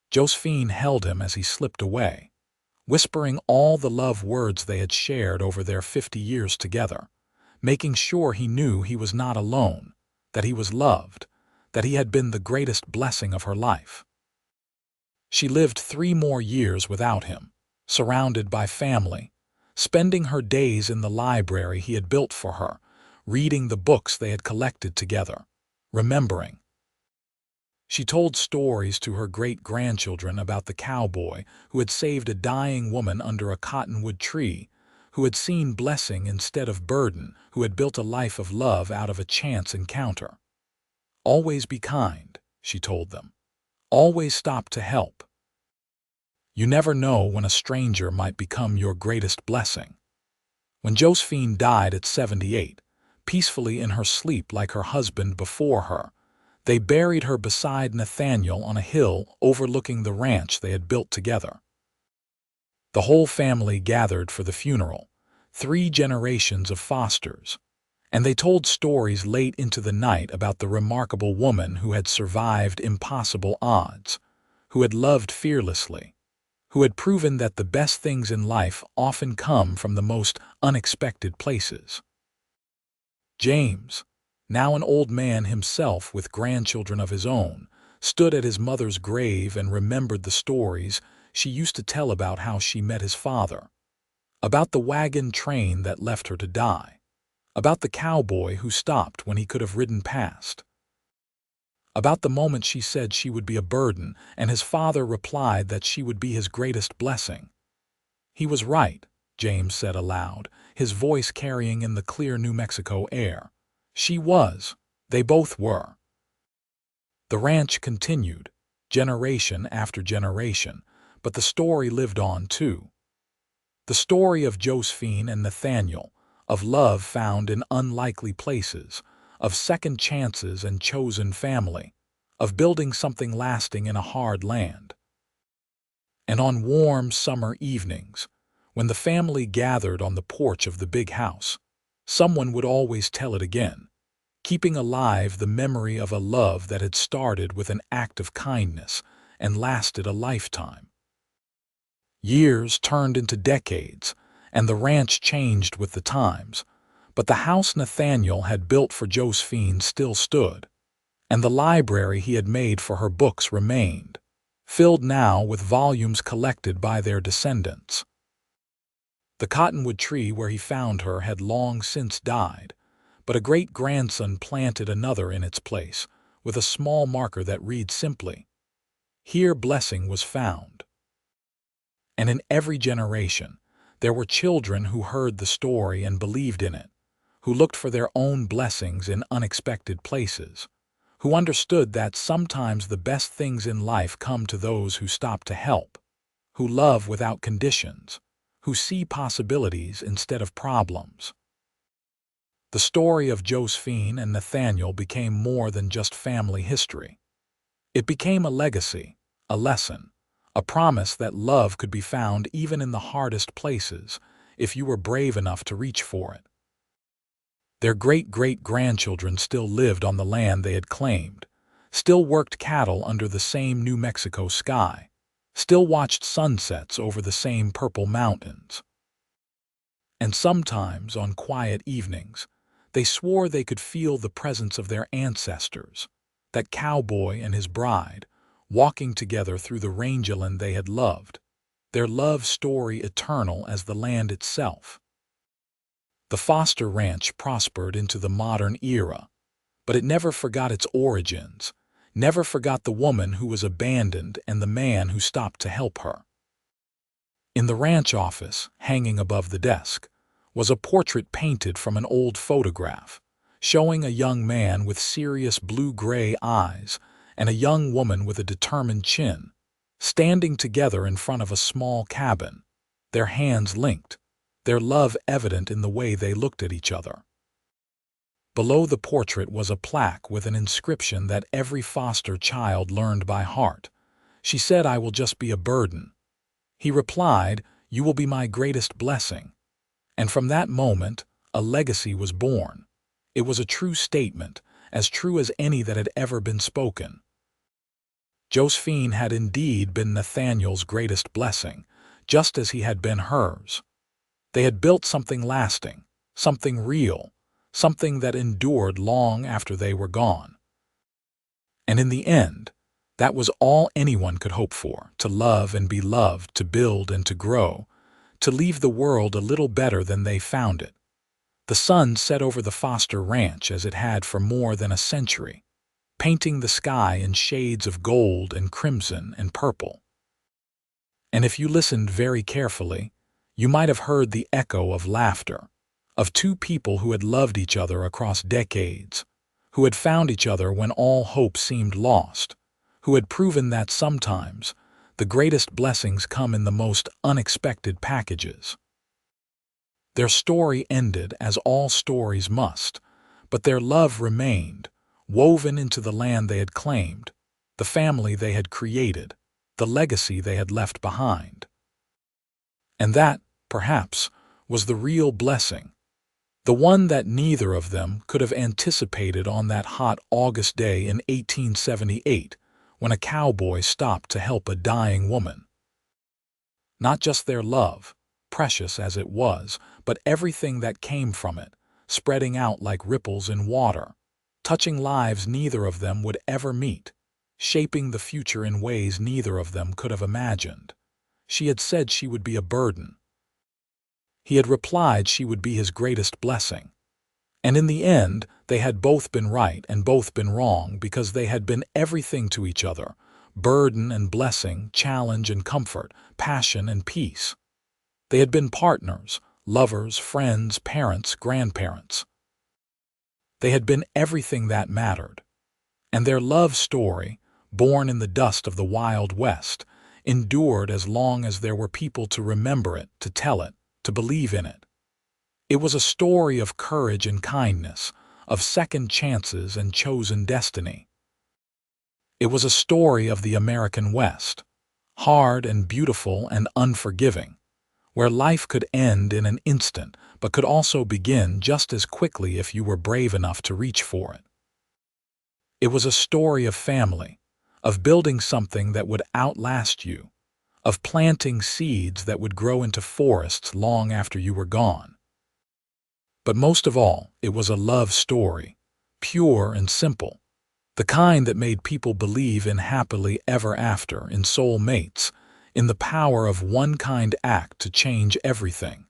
Josephine held him as he slipped away, whispering all the love words they had shared over their 50 years together, making sure he knew he was not alone, that he was loved, that he had been the greatest blessing of her life. She lived 3 more years without him, surrounded by family, spending her days in the library he had built for her, reading the books they had collected together, remembering. She told stories to her great-grandchildren about the cowboy who had saved a dying woman under a cottonwood tree, who had seen blessing instead of burden, who had built a life of love out of a chance encounter. "Always be kind," she told them. "Always stop to help." You never know when a stranger might become your greatest blessing. When Josephine died at 78, peacefully in her sleep like her husband before her, they buried her beside Nathaniel on a hill overlooking the ranch they had built together. The whole family gathered for the funeral, 3 generations of Fosters, and they told stories late into the night about the remarkable woman who had survived impossible odds, who had loved fearlessly, who had proven that the best things in life often come from the most unexpected places. James, now an old man himself with grandchildren of his own, stood at his mother's grave and remembered the stories she used to tell about how she met his father, about the wagon train that left her to die, about the cowboy who stopped when he could have ridden past, about the moment she said she would be a burden and his father replied that she would be his greatest blessing. He was right, James said aloud, his voice carrying in the clear New Mexico air. She was. They both were. The ranch continued, generation after generation, but the story lived on too. The story of Josephine and Nathaniel, of love found in unlikely places, of second chances and chosen family, of building something lasting in a hard land. And on warm summer evenings, when the family gathered on the porch of the big house, someone would always tell it again, keeping alive the memory of a love that had started with an act of kindness and lasted a lifetime. Years turned into decades, and the ranch changed with the times, but the house Nathaniel had built for Josephine still stood, and the library he had made for her books remained, filled now with volumes collected by their descendants. The cottonwood tree where he found her had long since died, but a great-grandson planted another in its place, with a small marker that read simply, "Here blessing was found." And in every generation, there were children who heard the story and believed in it, who looked for their own blessings in unexpected places, who understood that sometimes the best things in life come to those who stop to help, who love without conditions, who see possibilities instead of problems. The story of Josephine and Nathaniel became more than just family history. It became a legacy, a lesson, a promise that love could be found even in the hardest places if you were brave enough to reach for it. Their great-great-grandchildren still lived on the land they had claimed, still worked cattle under the same New Mexico sky, still watched sunsets over the same purple mountains. And sometimes, on quiet evenings, they swore they could feel the presence of their ancestors, that cowboy and his bride, walking together through the rangeland they had loved, their love story eternal as the land itself. The Foster Ranch prospered into the modern era, but it never forgot its origins, never forgot the woman who was abandoned and the man who stopped to help her. In the ranch office, hanging above the desk, was a portrait painted from an old photograph, showing a young man with serious blue-gray eyes and a young woman with a determined chin, standing together in front of a small cabin, their hands linked, their love evident in the way they looked at each other. Below the portrait was a plaque with an inscription that every foster child learned by heart. She said, "I will just be a burden." He replied, "You will be my greatest blessing." And from that moment, a legacy was born. It was a true statement, as true as any that had ever been spoken. Josephine had indeed been Nathaniel's greatest blessing, just as he had been hers. They had built something lasting, something real, something that endured long after they were gone. And in the end, that was all anyone could hope for, to love and be loved, to build and to grow, to leave the world a little better than they found it. The sun set over the Foster Ranch as it had for more than a century, painting the sky in shades of gold and crimson and purple. And if you listened very carefully, you might have heard the echo of laughter, of two people who had loved each other across decades, who had found each other when all hope seemed lost, who had proven that sometimes The greatest blessings come in the most unexpected packages. Their story ended as all stories must, but their love remained, woven into the land they had claimed, the family they had created, the legacy they had left behind. And that, perhaps, was the real blessing, the one that neither of them could have anticipated on that hot August day in 1878 when a cowboy stopped to help a dying woman. Not just their love, precious as it was, but everything that came from it, spreading out like ripples in water, touching lives neither of them would ever meet, shaping the future in ways neither of them could have imagined. She had said she would be a burden. He had replied she would be his greatest blessing. And in the end, they had both been right and both been wrong because they had been everything to each other, burden and blessing, challenge and comfort, passion and peace. They had been partners, lovers, friends, parents, grandparents. They had been everything that mattered. And their love story, born in the dust of the Wild West, endured as long as there were people to remember it, to tell it, to believe in it. It was a story of courage and kindness, of second chances and chosen destiny. It was a story of the American West, hard and beautiful and unforgiving, where life could end in an instant but could also begin just as quickly if you were brave enough to reach for it. It was a story of family, of building something that would outlast you, of planting seeds that would grow into forests long after you were gone. But most of all, it was a love story, pure and simple, the kind that made people believe in happily ever after, in soul mates, in the power of one kind act to change everything.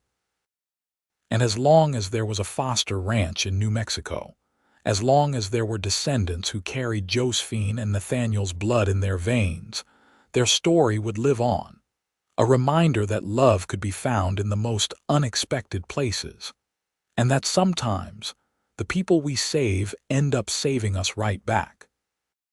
And as long as there was a Foster ranch in New Mexico, as long as there were descendants who carried Josephine and Nathaniel's blood in their veins, their story would live on, a reminder that love could be found in the most unexpected places, and that sometimes the people we save end up saving us right back.